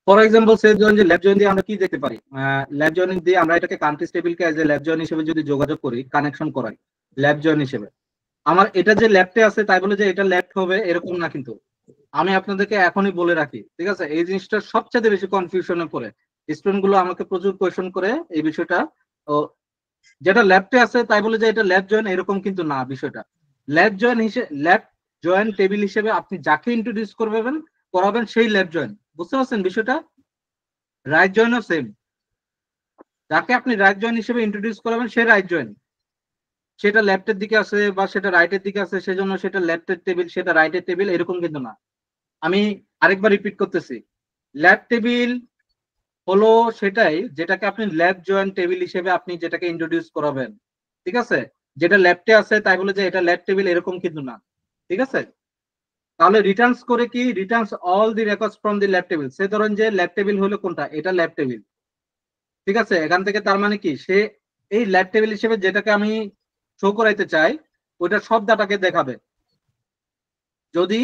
ফর এক্সাম্পল সে ধরুন যে ল্যাব জয়েন দিয়ে আমরা কি দেখতে পারি, ল্যাব জয়েন দিয়ে আমরা এটাকে কান্ট্রি টেবিলকে এজ এ ল্যাব জয়েন হিসেবে যদি যোগাযোগ করি, কানেকশন করাই ল্যাব জয়েন হিসেবে, আমার এটা যে ল্যাবটে আছে তাই বলে যে এটা ল্যাব হবে এরকম না, কিন্তু আমি আপনাদেরকে এখনই বলে রাখি, ঠিক আছে? এই জিনিসটা সবচেয়ে বেশি কনফিউশনে পড়ে স্টুডেন্ট গুলো, আমাকে প্রচুর কোয়েশ্চেন করে এই বিষয়টা। ও যেটা ল্যাবটে আছে তাই বলে যে এটা ল্যাব জয়েন এরকম কিন্তু না বিষয়টা। ল্যাব জয়েন হিসেবে, ল্যাব জয়েন টেবিল হিসেবে আপনি যাকে ইন্ট্রোডিউস করবেন করাবেন সেই ল্যাব জয়েন, বুঝতে পারছেন বিষয়টা? রাইট জয়েনও সেম, যাকে আপনি রাইট জয়েন হিসেবে ইন্ট্রোডিউস করাবেন সে রাইট জয়েন, সেটা লেফটের দিকে আছে বা সেটা রাইটের দিকে আছে সেজন্য সেটা লেফটের টেবিল সেটা রাইটের টেবিল এরকম কিন্তু না। আমি আরেকবার রিপিট করতেছি, ল্যাব টেবিল হলো সেটাই যেটাকে আপনি ল্যাব জয়েন টেবিল হিসেবে আপনি যেটাকে ইন্ট্রোডিউস করাবেন, ঠিক আছে? যেটা ল্যাবটে আছে তাই বলে যে এটা ল্যাব টেবিল এরকম কিন্তু না, ঠিক আছে? তাহলে রিটার্নস করে কি, returns all the records from the left table. সে ধরেন যে ল্যাব টেবিল হলো কোনটা, এটা ল্যাব টেবিল, ঠিক আছে? এখান থেকে তার মানে কি, সে এই ল্যাব টেবিল হিসেবে যেটাকে আমি শো করাইতে চাই ওইটা সব ডাটাকে দেখাবে যদি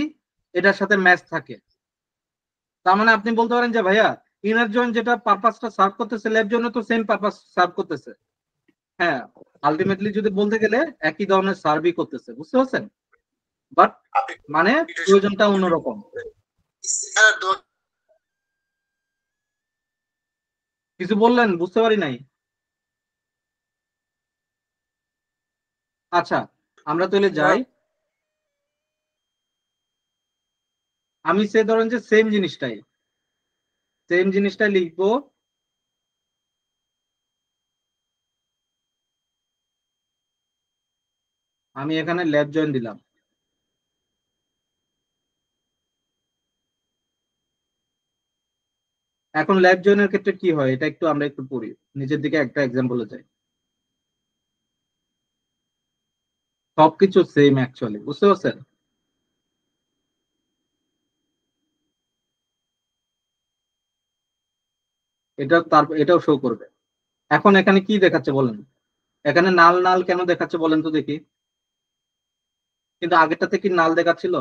এটার সাথে ম্যাচ থাকে। তার মানে আপনি বলতে পারেন যে ভাইয়া ইনার জয়েন যেটা পারপাসটা সার্ভ করতেছে ল্যাব জয়েন তো সেম পারপাস সার্ভ করতেছে। হ্যাঁ, আলটিমেটলি যদি বলতে গেলে একই ধরনের সার্ভই করতেছে, বুঝতে পারছেন? বাট মানে প্রয়োজনটা অন্যরকম। কিছু বললেন, বুঝতে পারি নাই। আচ্ছা, আমরা তাহলে যাই। আমি সে ধরেন যে সেম জিনিসটাই লিখবো। আমি এখানে ল্যাব জয়েন দিলাম। এখন ল্যাব জয়েনের ক্ষেত্রে কি হয় এটা একটু আমরা একটু পড়ি, নিজের দিকে একটা এক্সাম্পলে যাই। সবকিছু সেম অ্যাকচুয়ালি, বুঝতে পারছেন? এটা তারপর এটাও শো করবে। এখন এখানে কি দেখাচ্ছে বলেন, এখানে নাল নাল কেন দেখাচ্ছে বলেন তো দেখি। কিন্তু আগেরটাতে কি নাল দেখাচ্ছিল?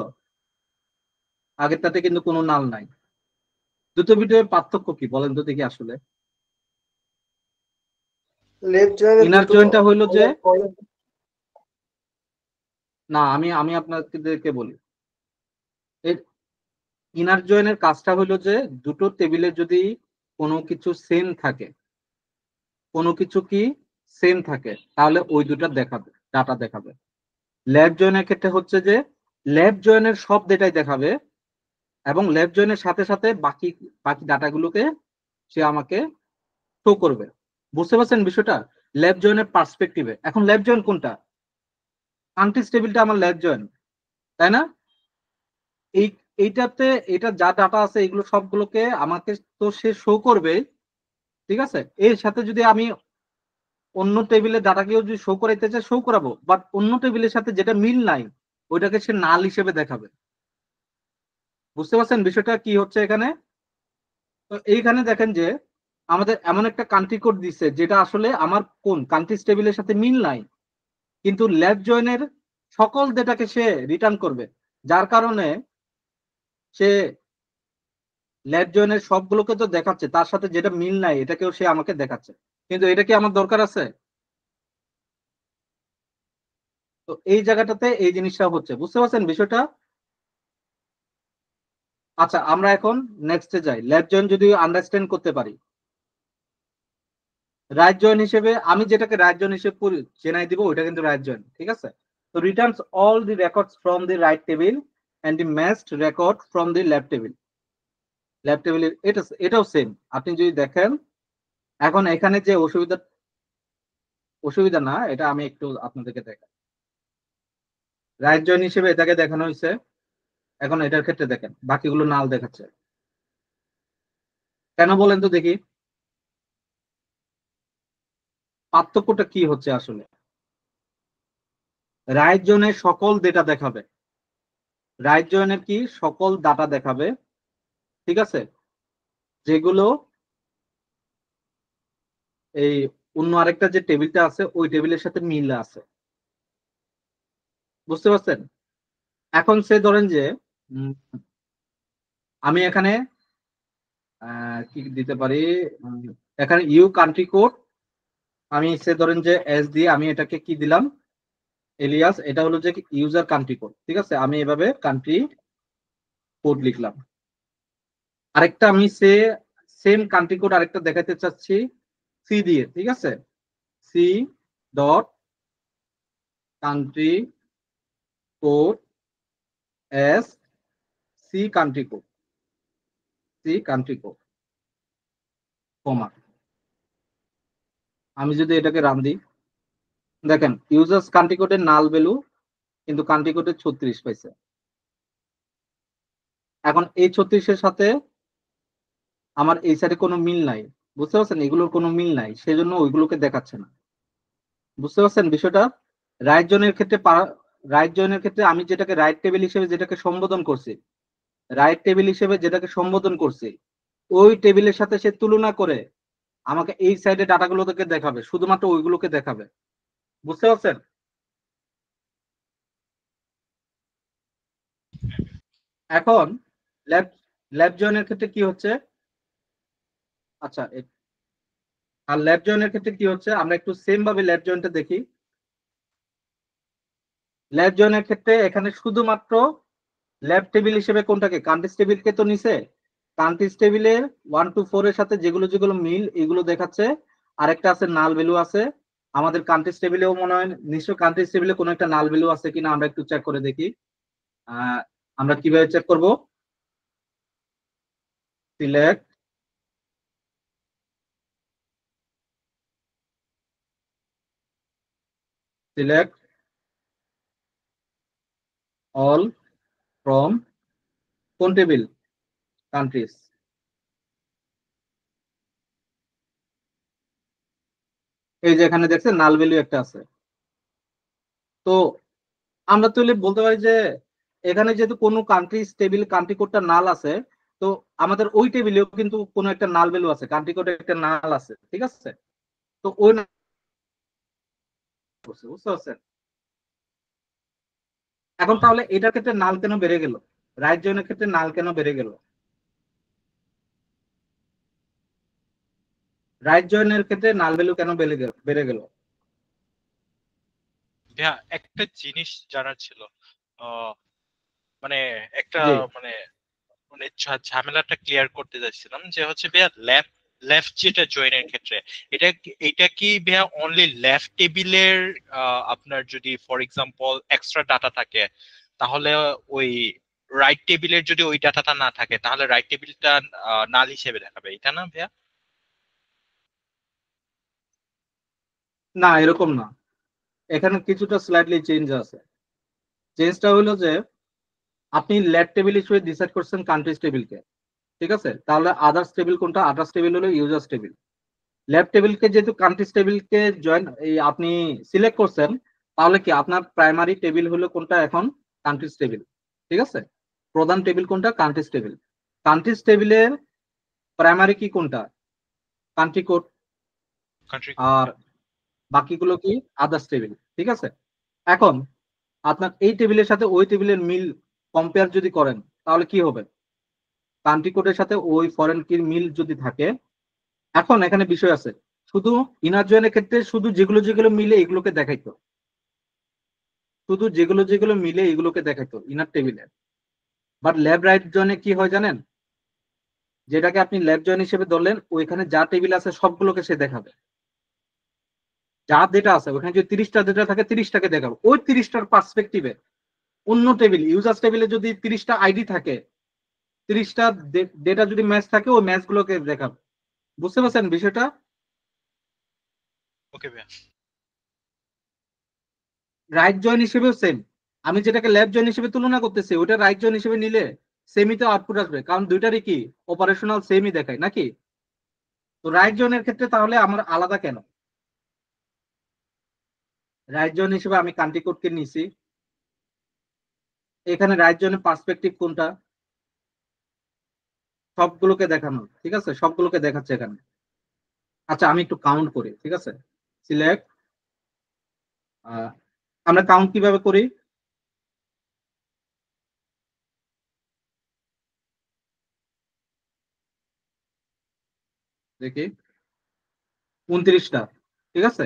আগেরটাতে কিন্তু কোনো নাল নাই। দুটো ভিডিওর পার্থক্য কি বলেন তো দেখি আসলে। লেফট জয়েনে ইনার দুটো জয়েনটা হইলো যে, কলাম। না আমি আমি আপনাদেরকে বলি, এর ইনার জয়েনের কাজটা হইলো যে দুটো টেবিলে যদি কোনো কিছু সেম থাকে, কোনো কিছু কি সেম থাকে তাহলে ওই দুটা দেখাবে, ডাটা দেখাবে। ল্যাব জয়েনের ক্ষেত্রে হচ্ছে যে ল্যাব জয়েনের সব ডেটাই দেখাবে এবং ল্যাব জয়েনের সাথে সাথে বাকি বাকি ডাটাগুলোকে সে আমাকে শো করবে, বুঝতে পারছেন বিষয়টা? ল্যাব জয়েনের পার্সপেক্টিভে। এখন ল্যাব জয়েন কোনটা, কান্ট্রি টেবিলটা আমার ল্যাব জয়েন, তাই না? এই এইটাতে এটা যা ডাটা আছে এগুলো সবগুলোকে আমাকে তো সে শো করবে, ঠিক আছে? এর সাথে যদি আমি অন্য টেবিলের ডাটাকেও যদি শো করাইতে চাই শো করাবো, বাট অন্য টেবিলের সাথে যেটা মিল নাই ওইটাকে সে নাল হিসেবে দেখাবে, বুঝতে পারছেন বিষয়টা কি হচ্ছে এখানে? তো এইখানে দেখেন যে আমাদের এমন একটা কান্ট্রি কোড দিচ্ছে যেটা আসলে আমার কোন কান্ট্রি টেবিলের সাথে মিল নাই, কিন্তু ল্যাব জয়েনের সকল ডেটাকে সে রিটার্ন করবে, যার কারণে সে ল্যাব জয়েনের সবগুলোকে তো দেখাচ্ছে, তার সাথে যেটা মিল নাই এটাকেও সে আমাকে দেখাচ্ছে। কিন্তু এটা কি আমার দরকার আছে? তো এই জায়গাটাতে এই জিনিসটা হচ্ছে, বুঝতে পারছেন বিষয়টা? আচ্ছা, আমরা এখন নেক্সটে যাই। ল্যাব জয়েন যদি আন্ডারস্ট্যান্ড করতে পারি, রাইট জয়েন হিসেবে আমি যেটাকে রাইট জয়েন হিসেবে চেনাই দিব ওইটা কিন্তু রাইট জয়েন, ঠিক আছে? তো returns all the records from the right table and the matched record from the left table. Left টেবিলের এটাও সেম। আপনি যদি দেখেন এখন এখানে যে অসুবিধা না, এটা আমি একটু আপনাদেরকে দেখাই। রাইট জয়েন হিসেবে এটাকে দেখানো হয়েছে, এখন এটার ক্ষেত্রে দেখেন বাকিগুলো নাল দেখাচ্ছে, কেন বলেন তো দেখি? পার্থক্যটা কি হচ্ছে আসলে? রাইট জোনের সকল ডেটা দেখাবে, রাইট জয়েনের কি সকল ডাটা দেখাবে, ঠিক আছে? যেগুলো এই অন্য আরেকটা যে টেবিলটা আছে ওই টেবিলের সাথে মিল আছে, বুঝতে পারছেন? এখন সে ধরেন যে উম, আমি এখানে কি দিতে পারি, উম, এখানে ইউ কান্ট্রি কোড, আমি সে ধরেন যে এস দিয়ে আমি এটাকে কি দিলাম, এলিয়াস, এটা হলো যে ইউজার কান্ট্রি কোড, ঠিক আছে? আমি এভাবে কান্ট্রি কোড লিখলাম। আরেকটা আমি সেম কান্ট্রি কোড আরেকটা দেখাতে চাচ্ছি সি দিয়ে, ঠিক আছে? C dot country code S C country code, C country code comma, আমি যদি এটাকে রান দিই, দেখেন ইউজার্স কান্ট্রি কোডের নাল ভ্যালু কিন্তু কান্ট্রি কোডের 36 পাইছে। এখন এই 36-এর সাথে আমার এই সাইডে কোনো মিল নাই, বুঝতে পারছেন? এগুলোর কোনো মিল নাই, সেজন্য ওইগুলোকে দেখাচ্ছে না, বুঝতে পারছেন বিষয়টা? রাইট জোনের ক্ষেত্রে রাইট জোনের ক্ষেত্রে আমি যেটাকে রাইট টেবিল হিসেবে যেটাকে সম্বোধন করছি, রাইট টেবিল হিসেবে যেটাকে সম্বোধন করছি, ওই টেবিলের সাথে সে তুলনা করে আমাকে এই সাইডে ডাটাগুলোকে দেখাবে, শুধুমাত্র ওইগুলোকে দেখাবে, বুঝতে পারছেন? এখন ল্যাব ল্যাব জয়েনের ক্ষেত্রে কি হচ্ছে, আচ্ছা আর ল্যাব জয়েনের ক্ষেত্রে কি হচ্ছে আমরা একটু সেম ভাবে ল্যাব জয়েনটা দেখি। ল্যাব জয়েনের ক্ষেত্রে এখানে শুধুমাত্র ল্যাব টেবিল হিসেবে কোনটাকে, কান্ট্রিজ টেবিলকে তো নিছে, কান্ট্রিজ টেবিলে 1 to 4 এর সাথে যেগুলো যেগুলো মিল এগুলো দেখাচ্ছে, আরেকটা আছে নাল ভ্যালু আছে। আমাদের কান্ট্রিজ টেবিলেও মনে হয় নিশ্চয় কান্ট্রিজ টেবিলে কোনো একটা নাল ভ্যালু আছে কিনা আমরা একটু চেক করে দেখি। আমরা কিভাবে চেক করব, সিলেক্ট সিলেক্ট অল ফ্রম কোন টেবিল, কান্ট্রিজ। এই যে এখানে দেখছেন নাল ভ্যালু একটা আছে। তো আমরা তাহলে বলতে পারি যে এখানে যেহেতু কোনো কান্ট্রিজ টেবিল কান্ট্রি কোডটা নাল আছে, তো আমাদের ওই টেবিলেও কিন্তু কোনো একটা নাল ভ্যালু আছে, কান্ট্রি কোডে একটা নাল আছে, ঠিক আছে? তো ওই বুঝতে পারছেন? এখন তাহলে এটার ক্ষেত্রে নাল কেন বেড়ে গেল, রাইট জয়েনের ক্ষেত্রে নাল কেন বেড়ে গেল, রাইট জয়েনের ক্ষেত্রে নাল ভ্যালু কেন বেড়ে গেল? ভাইয়া একটা জিনিস জানার ছিল, আহ, মানে একটা জি মানে মানে ঝামেলাটা ক্লিয়ার করতে চাইছিলাম যে হচ্ছে ভাইয়া লেফট লেফট যেটা জয়েনের ক্ষেত্রে এটা কি ভাইয়া অনলি লেফট টেবিলের, আপনার যদি ফর এক্সাম্পল এক্সট্রা ডাটা থাকে তাহলে ওই রাইট টেবিলের যদি ওই ডাটাটা না থাকে তাহলে রাইট টেবিলটা নাল হিসেবে দেখাবে, এটা না ভাইয়া? না, এরকম না, এখানে কিছুটা স্লাইডলি চেঞ্জ আছে। চেঞ্জটা হলো যে আপনি লেফট টেবিল হিসেবে ডিসাইড করছেন কান্ট্রিজ টেবিলকে, ঠিক আছে? তাহলে আদার্স টেবিল কোনটা, আদার্স টেবিল হলো ইউজার্স টেবিল। লেফট টেবিলকে যেহেতু কান্ট্রিজ টেবিলকে জয়েন এই আপনি সিলেক্ট করছেন, তাহলে কি আপনার প্রাইমারি টেবিল হলো কোনটা এখন, কান্ট্রিজ টেবিল, ঠিক আছে? প্রধান টেবিল কোনটা, কান্ট্রিজ টেবিল। কান্ট্রিজ টেবিলের প্রাইমারি কি কোনটা, কান্ট্রি কোড, কান্ট্রি। আর বাকিগুলো কি আদার্স টেবিল, ঠিক আছে? এখন আপনার এই টেবিলের সাথে ওই টেবিলের মিল কম্পেয়ার যদি করেন তাহলে কি হবে, কান্ট্রি কোডের সাথে ওই ফরেন কির মিল যদি থাকে, এখন এখানে বিষয় আছে, শুধু ইনার জয়েনের ক্ষেত্রে শুধু যেগুলো যেগুলো মিলে এগুলোকে দেখাইতো, শুধু যেগুলো যেগুলো মিলে এগুলোকে দেখাইতো ইনার টেবিলে। বাট ল্যাব রাইট জয়েনে কি হয় জানেন, যেটাকে আপনি ল্যাব জয়েন হিসেবে ধরলেন ওইখানে যা টেবিল আছে সবগুলোকে সে দেখাবে, যা ডেটা আছে ওখানে যদি 30টা ডেটা থাকে 30টাকে দেখাবে, ওই 30টার পার্সপেক্টিভে অন্য টেবিল ইউজার্স টেবিলে যদি 30টা আইডি থাকে, 30টা ডেটা যদি ম্যাচ থাকে ওই ম্যাচ গুলোকে দেখাবে, বুঝতে পারছেন বিষয়টা? ওকে ভাইয়া। রাইট জয়েন হিসেবেও সেম, আমি যেটাকে লেফট জয়েন হিসেবে তুলনা করতেছি ওটা রাইট জয়েন হিসেবে নিলে সেমই তো আউটপুট আসবে, কারণ দুইটারই কি অপারেশনাল সেমই দেখায় নাকি? তো রাইট জয়েনের ক্ষেত্রে তাহলে আমার আলাদা কেন, রাইট জয়েন হিসেবে আমি কান্ট্রি কোডকে নিছি, এখানে রাইট জয়েনের পার্সপেক্টিভ কোনটা, সবগুলোকে দেখানো, ঠিক আছে? সবগুলোকে দেখাচ্ছে এখানে। আচ্ছা আমি একটু কাউন্ট করি, ঠিক আছে। সিলেক্ট, আমরা কাউন্ট কিভাবে করি? দেখি 29টা, ঠিক আছে।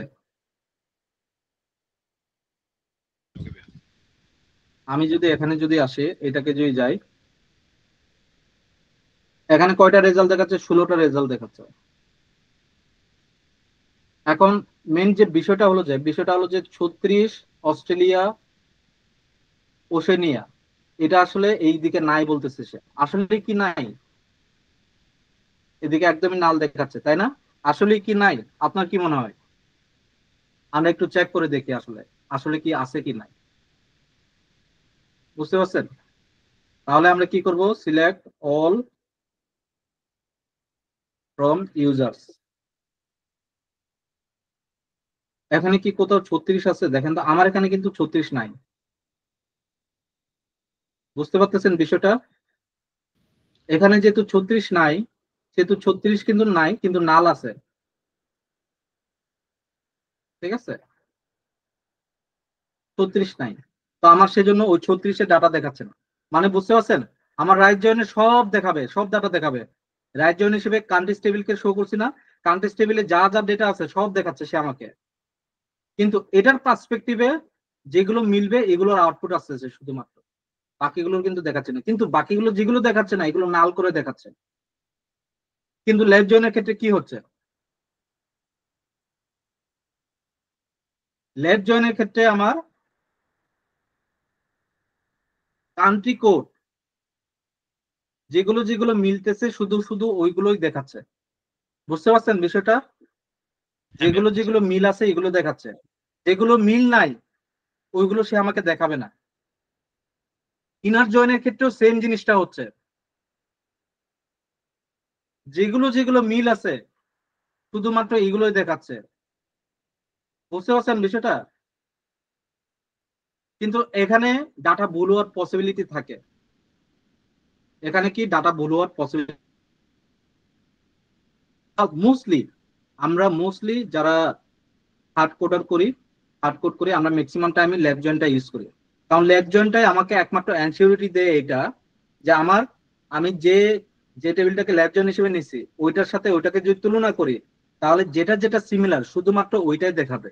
আমি যদি এখানে যদি আসি, এটাকে যদি যাই, এখানে কয়টা রেজাল্ট দেখাচ্ছে? 16টা রেজাল্ট দেখাচ্ছে। এখন মেন যে বিষয়টা হলো যে 36 অস্ট্রেলিয়া ওশেনিয়া, এটা আসলে এই দিকে নাই বলতেছে সে। আসলে কি নাই? এদিকে একদমই নাল দেখাচ্ছে, তাই না? আসলে কি নাই? আপনার কি মনে হয়? আমরা একটু চেক করে দেখি আসলে আসলে কি আছে কি নাই। বুঝতে পারছেন? তাহলে আমরা কি করব? Select all from users. এখানে কি কোথাও 36 আছে? দেখেন তো, আমার এখানে কিন্তু 36 নাই। বুঝতে পারতেছেন বিষয়টা? এখানে যেহেতু 36 নাই, সেহেতু 36 কিন্তু নাই, কিন্তু নাল আছে, ঠিক আছে। 36 নাই, তো আমার সেজন্য ওই 36-এর ডাটা দেখাচ্ছে না। মানে বুঝতে পারছেন? আমার রাইট জয়েনে সব দেখাবে, সব ডাটা দেখাবে। রাইট জয়েন হিসেবে কান্ট্রিজ টেবিলকে শো করছি না? কান্ট্রিজ টেবিলে যা যা ডেটা আছে সব দেখাচ্ছে সে আমাকে। কিন্তু এটার পার্সপেক্টিভে যেগুলো মিলবে এগুলোর আউটপুট আসতেছে শুধুমাত্র, বাকিগুলোর কিন্তু দেখাচ্ছে না। কিন্তু বাকিগুলো যেগুলো দেখাচ্ছে না এগুলো নাল করে দেখাচ্ছে। কিন্তু লেফট জয়েনের ক্ষেত্রে কি হচ্ছে? লেফট জয়েনের ক্ষেত্রে আমার কান্ট্রি কোড যেগুলো যেগুলো মিলতেছে শুধু শুধু ওইগুলোই দেখাচ্ছে। বুঝতে পারছেন বিষয়টা? হ্যাঁ ভাইয়া যেগুলো বুঝতে যেগুলো পারছি। মিল আছে এগুলো দেখাচ্ছে, যেগুলো মিল নাই ওইগুলো সে আমাকে দেখাবে না। ইনার জয়েনের ক্ষেত্রেও সেম জিনিসটা হচ্ছে, যেগুলো যেগুলো মিল আছে শুধুমাত্র এগুলোই দেখাচ্ছে। বুঝতে পারছেন বিষয়টা? কিন্তু এখানে ডাটা ভুল হওয়ার পসিবিলিটি থাকে। এখানে কি ডাটা ভুল হওয়ার পসিবিলিটি মোস্টলি, আমরা মোস্টলি যারা হার্ড কোডার করি, হার্ড কোড করি, আমরা ম্যাক্সিমাম টাইমে লেফট জয়েনটা ইউজ করি। কারণ লেফট জয়েনটাই আমাকে একমাত্র অ্যানসিউরিটি দেয় এটা, যে আমার, আমি যে যে টেবিলটাকে লেফট জয়েন হিসেবে নিছি ওইটার সাথে ওইটাকে যদি তুলনা করি, তাহলে যেটা যেটা সিমিলার শুধুমাত্র ওইটাই দেখাবে।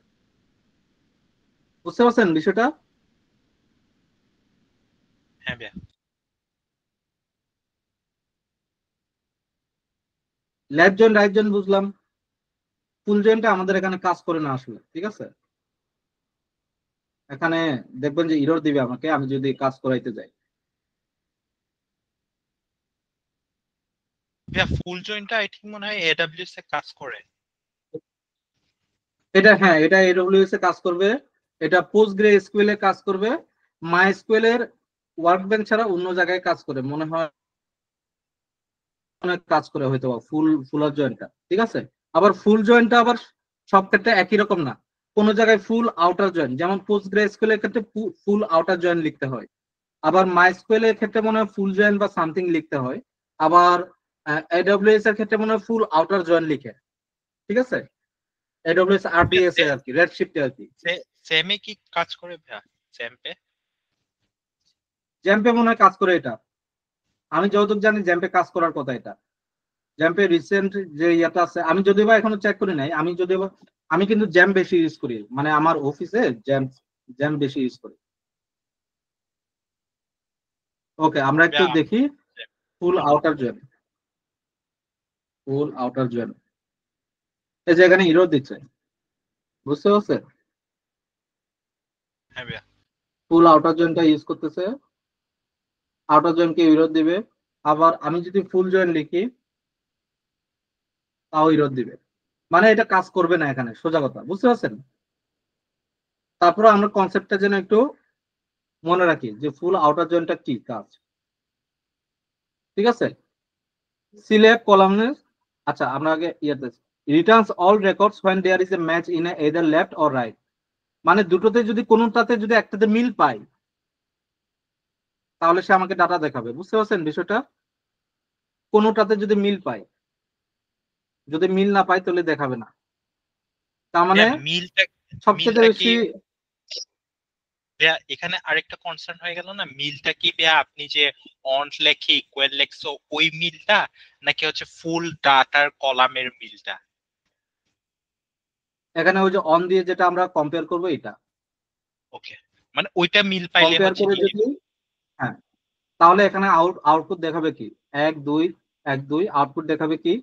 বুঝতে পারছেন বিষয়টা? হ্যাঁ ভাইয়া। লেফট জয়েন রাইট জয়েন বুঝলাম, ফুল জয়েনটা আমাদের এখানে কাজ করে না আসলে, ঠিক আছে। এখানে দেখবেন যে ইরর দিবে আমাকে আমি যদি কাজ করাইতে যাই। ভাইয়া ফুল জয়েন্টটা আই থিঙ্ক মনে হয় এডব্লিউএস এ কাজ করে। এটা হ্যাঁ, এটা এডব্লিউএস এ কাজ করবে, এটা পোস্টগ্রে এসকিউএল এ কাজ করবে, মাইএসকিউএল এর ওয়ার্কবেঞ্চ ছাড়া অন্য জায়গায় কাজ করে মনে হয়, অনেক কাজ করে হয়তো ফুলার জয়েন্টটা, ঠিক আছে। আবার ফুল জয়েন্টটা আবার সব ক্ষেত্রে একই রকম না। কোন জায়গায় ফুল আউটার জয়েন্ট, যেমন পোস্টগ্রে এসকিউএল এর ক্ষেত্রে ফুল আউটার জয়েন্ট লিখতে হয়। আবার মাইএসকিউএল এর ক্ষেত্রে মনে হয় ফুল জয়েন্ট বা সামথিং লিখতে হয়। আবার এডব্লিউএস এর ক্ষেত্রে মনে হয় ফুল আউটার জয়েন্ট লিখে, ঠিক আছে। এডব্লিউএস আরডিএস এ আর কি, রেড শিফটে আর কি। সেমে কি কাজ করে ভাইয়া? জ্যাম্পে? জ্যাম্পে মনে হয় কাজ করে এটা, আমি যতটুকু জানি জ্যাম্পে কাজ করার কথা এটা। জ্যাম্পে রিসেন্ট যে ইয়াটা আছে, আমি যদিও বা এখনো চেক করি নাই, আমি যদিও বা, আমি কিন্তু জ্যাম বেশি ইউজ করি, মানে আমার অফিসে জ্যাম জ্যাম বেশি ইউজ করি। ওকে আমরা একটু ভাইয়া দেখি। ফুল আউটার জয়েন, ফুল আউটার জয়েন, এই যে এখানে ইরর দিচ্ছে। বুঝতে পারছেন? হ্যাঁ ভাইয়া। ফুল আউটার জয়েনটা ইউজ করতেছে, আউটার জয়েনকে ইরর দিবে। আবার আমি যদি ফুল জয়েন লিখি তাও ইরর দিবে। মানে এটা কাজ করবে না এখানে, সোজা কথা। বুঝতে পারছেন? তারপরে আমরা কনসেপ্টটা যেন একটু মনে রাখি যে ফুল আউটার জয়েন্টটা কি কাজ, ঠিক আছে। সিলেক্ট কলামনে, আচ্ছা আমরা আগে ইয়াতে, returns all records when there is a match in either left or right. মানে দুটোতে যদি কোনোটাতে যদি একটাতে মিল পাই তাহলে সে আমাকে ডাটা দেখাবে। বুঝতে পারছেন বিষয়টা? কোনোটাতে যদি মিল পাই, যদি মিল না পাই তাহলে দেখাবে না। তার মানে মিলটা সবচেয়ে মিলটা কি বেশি ভাইয়া এখানে আরেকটা কনসার্ন হয়ে গেল না, মিলটা কি ভাইয়া আপনি যে অন্ট লেখে ইকুয়াল লেখছো ওই মিলটা, নাকি হচ্ছে ফুল ডাটার কলামের মিলটা? এখানে ওই যে অন দিয়ে যেটা আমরা কম্পেয়ার করবো এটা ওকে, মানে ওইটা মিল পাইলে কম্পেয়ার হচ্ছে করে দিয়ে যদি, দিবে। হ্যাঁ, তাহলে এখানে আউটপুট দেখাবে কি, 1 2 1 2, আউটপুট দেখাবে কি,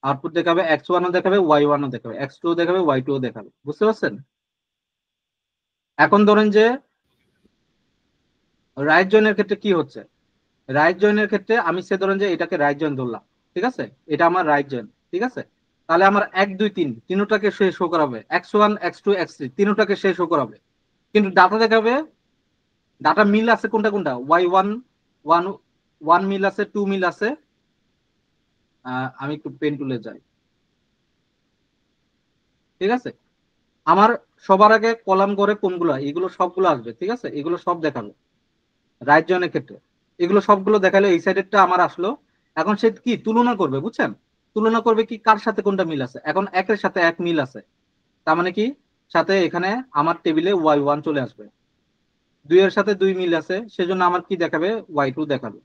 আউটপুট দেখাবে x1 ও দেখাবে y1 ও দেখাবে, x2 ও দেখাবে y2 ও দেখাবে। বুঝতে পারছেন? এখন ধরেন যে রাইট জয়েনের ক্ষেত্রে কি হচ্ছে, রাইট জয়েনের ক্ষেত্রে আমি সে ধরেন যে এটাকে রাইট জয়েন ধরলাম, ঠিক আছে, এটা আমার রাইট জয়েন, ঠিক আছে, তাহলে আমার 1 2 3 তিনটাকে সে শো করাবে, x1 x2 x3 তিনটাকে সে শো করাবে, কিন্তু ডাটা দেখাবে, ডাটা মিল আছে কোনটা কোনটা, y1 ওয়ান ওয়ান মিল আছে, 2 মিল আছে। আমি একটু পেন টুলে যাই, ঠিক আছে, আমার সবার আগে কলাম করে কোনগুলো, এগুলো সবগুলো আসবে, ঠিক আছে, এগুলো সব দেখাবে রাইট জয়েনের ক্ষেত্রে, এগুলো সবগুলো দেখালে এই সাইডেরটা আমার আসলো। এখন সে কি তুলনা করবে, বুঝছেন, তুলনা করবে কি কার সাথে কোনটা মিল আছে, এখন একের সাথে এক মিল আছে, তার মানে কি সাথে এখানে আমার টেবিলে y1 চলে আসবে, 2 এর সাথে 2 মিল আছে, সেজন্য আমার কি দেখাবে, y2 দেখাবে।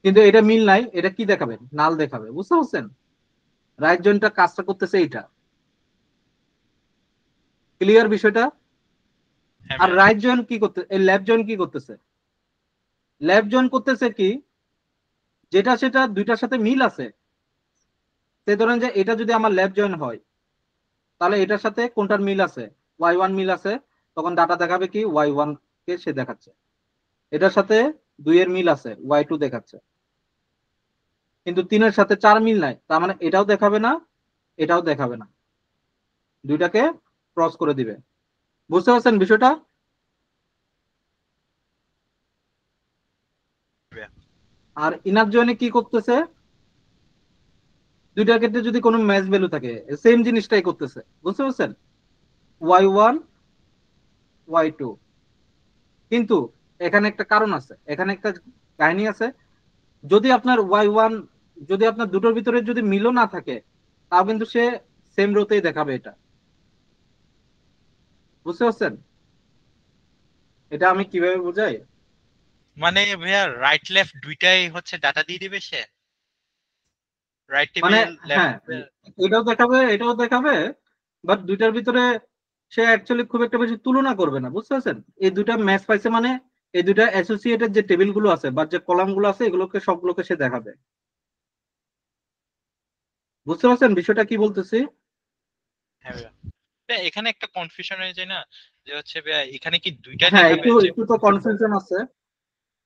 কিন্তু এটা মিল নাই, এটা কি দেখাবে, নাল দেখাবে। বুঝতে পারছেন? রাইট জয়েনটা কাজটা করতেছে এইটা, ক্লিয়ার বিষয়টা? হ্যাঁ আর ভাইয়া। রাইট জয়েন কি করতে, এই লেফট জয়েন কি করতেছে, লেফট জয়েন করতেছে কি, যেটা সেটা দুইটার সাথে মিল আছে, সে ধরেন যে এটা যদি আমার লেফট জয়েন হয়, তাহলে এটার সাথে কোনটার মিল আছে, y1 মিল আছে, তখন ডাটা দেখাবে কি y1 কে সে দেখাচ্ছে। এটার সাথে 2 এর মিল আছে, y2 দেখাচ্ছে। কিন্তু 3-এর সাথে 4 মিল নাই, তার মানে এটাও দেখাবে না, এটাও দেখাবে না, দুইটাকে ক্রস করে দিবে। বুঝতে পারছেন বিষয়টা? ভাইয়া। আর ইনার জয়েনে কি করতেছে, দুইটার ক্ষেত্রে যদি কোনো ম্যাচ ভ্যালু থাকে, সেম জিনিসটাই করতেছে। বুঝতে পারছেন? y1 y2, কিন্তু এখানে একটা কারণ আছে, এখানে একটা কাহিনী আছে, যদি আপনার y1, যদি আপনার দুটোর ভিতরে যদি মিলও না থাকে, তাও কিন্তু সে সেম রোতেই দেখাবে এটা। বুঝতে পারছেন এটা আমি কিভাবে বুঝাই? মানে ভাইয়া রাইট লেফট দুইটাই হচ্ছে ডাটা দিয়ে দিবে সে, রাইট মানে টেবিল লেফট হ্যাঁ, টেবিল। এটাও দেখাবে এটাও দেখাবে, বাট দুইটার ভিতরে সে অ্যাকচুয়ালি খুব একটা বেশি তুলনা করবে না। বুঝতে পারছেন? এই দুইটা ম্যাচ পাইছে মানে এই দুইটা অ্যাসোসিয়েটেড যে টেবিল গুলো আছে বা যে কলাম গুলো আছে, এগুলোকে সবগুলোকে সে দেখাবে। বুঝতে পারছেন বিষয়টা কি বলতেছি? হ্যাঁ ভাইয়া। ভাইয়া, এখানে একটা কনফিউশন হয়ে যায় না, যে হচ্ছে ভাইয়া এখানে কি দুইটা হ্যাঁ, দেখাবে একটু যে একটু তো কনফিউশন আছে,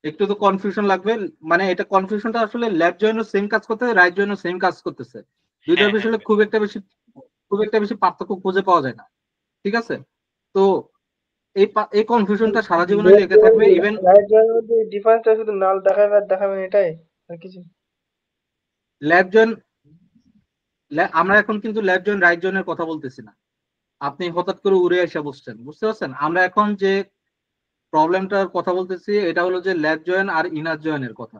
একটু তো কনফিউশন লাগবে। মানে এটা কনফিউশনটা আসলে লেফট জয়েনও সেম কাজ করতেছে, রাইট জয়েনও সেম কাজ করতেছে, দুইটার হ্যাঁ হ্যাঁ বিষয়ে ভাইয়া। খুব একটা বেশি পার্থক্য খুঁজে পাওয়া যায় না। ঠিক আছে? তো এই কনফিউশনটা সারা জীবনে লেগে থাকবে ইভেন। রাইট জয়ের মধ্যে ডিফারেন্সটা শুধু নাল দেখাবে আর দেখাবে না, এটাই আর কিছু না। লেফট জয়েন, আমরা এখন কিন্তু লেফট জয়েন রাইট জয়েনের কথা বলতেছি না, আপনি হঠাৎ করে উড়ে এসে বসছেন। বুঝতে পারছেন? আমরা এখন যে প্রবলেমটার কথা বলতেছি এটা হলো যে লেফট জয়েন আর ইনার জয়েনের কথা।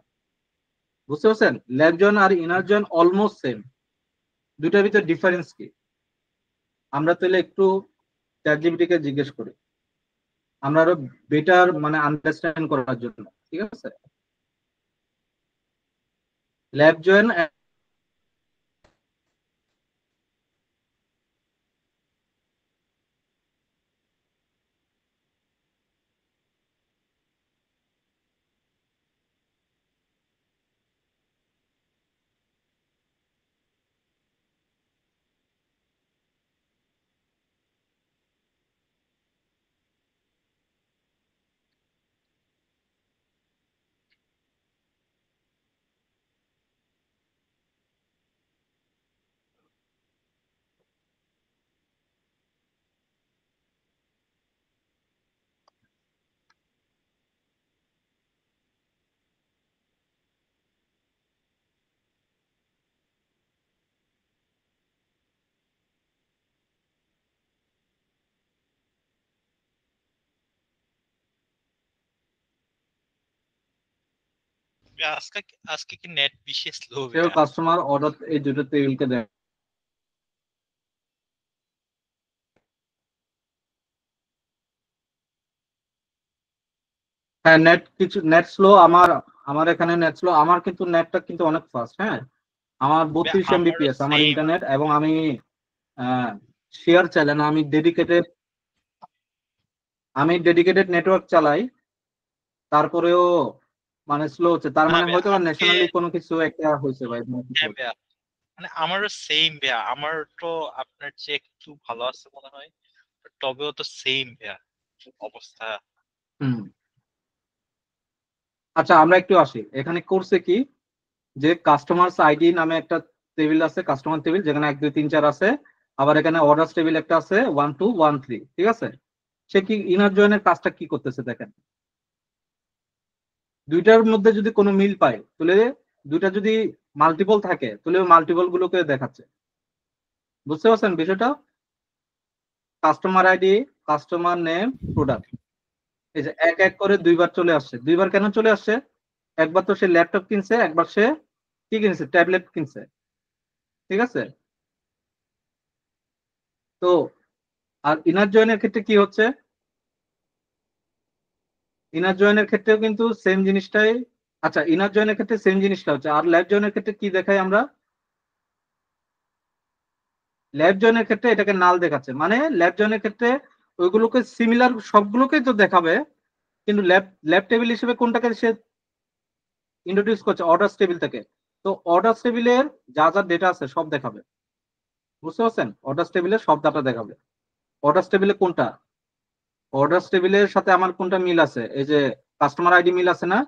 বুঝতে পারছেন? লেফট জয়েন আর ইনার জয়েন অলমোস্ট সেম, দুইটার ভিতরে ডিফারেন্স কি, আমরা তাহলে একটু চ্যাটজিপিটি কে জিজ্ঞেস করি, আমরা আরো বেটার মানে আন্ডারস্ট্যান্ড করার জন্য। ঠিক আছে? লেফট জয়েন, আজকে আজকে কি নেট বিশেষ স্লো সেও কাস্টমার অর্ডার এই দুটো টেবিলকে দেখ। হ্যাঁ নেট কিছু নেট স্লো আমার, আমার এখানে নেট স্লো, আমার কিন্তু নেটটা কিন্তু অনেক ফাস্ট। হ্যাঁ আমার 32 আমারও এমবিপিএস আমার সেম। ইন্টারনেট, এবং আমি শেয়ার চালাই না, আমি ডেডিকেটেড নেটওয়ার্ক চালাই, তারপরেও মানে স্লো হচ্ছে। তার না মানে ভাইয়া, হয়তো আজকে ন্যাশনালি কোনো কিছু একটা হয়েছে ভাই। হ্যাঁ ভাইয়া, মানে আমারও সেম ভাইয়া, আমার তো আপনার চেয়ে একটু ভালো আছে মনে হয়, তবেও তো সেম ভাইয়া অবস্থা। হুম। আচ্ছা আমরা একটু আসি, এখানে করছে কি যে কাস্টমার আইডি নামে একটা টেবিল আছে, কাস্টমার টেবিল, যেখানে 1 2 3 4 আছে। আবার এখানে অর্ডার টেবিল একটা আছে 1 2 1 3, ঠিক আছে। সে কি ইনার জয়েনের কাজটা কি করতেছে দেখেন, দুইটার মধ্যে যদি কোনো মিল পায় তাহলে, দুইটা যদি মাল্টিপল থাকে তাহলে মাল্টিপল গুলোকে দেখাচ্ছে। বুঝতে পারছেন বিষয়টা? Customer ID, customer name, product, এই যে এক এক করে দুইবার চলে আসছে। দুইবার কেন চলে আসছে? একবার তো সে ল্যাপটপ কিনছে, একবার সে কি কিনছে, ট্যাবলেট কিনছে, ঠিক আছে। তো আর ইনার জয়েনের ক্ষেত্রে কি হচ্ছে, ইনার জয়েনের ক্ষেত্রেও কিন্তু সেম জিনিসটাই। আচ্ছা ইনার জয়েনের ক্ষেত্রে সেম জিনিসটা হচ্ছে, আর ল্যাব জয়েনের ক্ষেত্রে কি দেখাই আমরা, ল্যাব জয়েনের ক্ষেত্রে এটাকে নাল দেখাচ্ছে, মানে ল্যাব জয়েনের ক্ষেত্রে ওইগুলোকে সিমিলার সবগুলোকেই তো দেখাবে, কিন্তু ল্যাব ল্যাব টেবিল হিসেবে কোনটাকে সে ইন্ট্রোডিউস করছে, অর্ডার টেবিল থেকে। তো অর্ডার টেবিলের যা যা ডেটা আছে সব দেখাবে। বুঝতে পারছেন? অর্ডার টেবিলের সব ডাটা দেখাবে। অর্ডার টেবিলে কোনটা, অর্ডার টেবিলের সাথে আমার কোনটা মিল আছে, এই যে কাস্টমার আইডি মিল আছে না,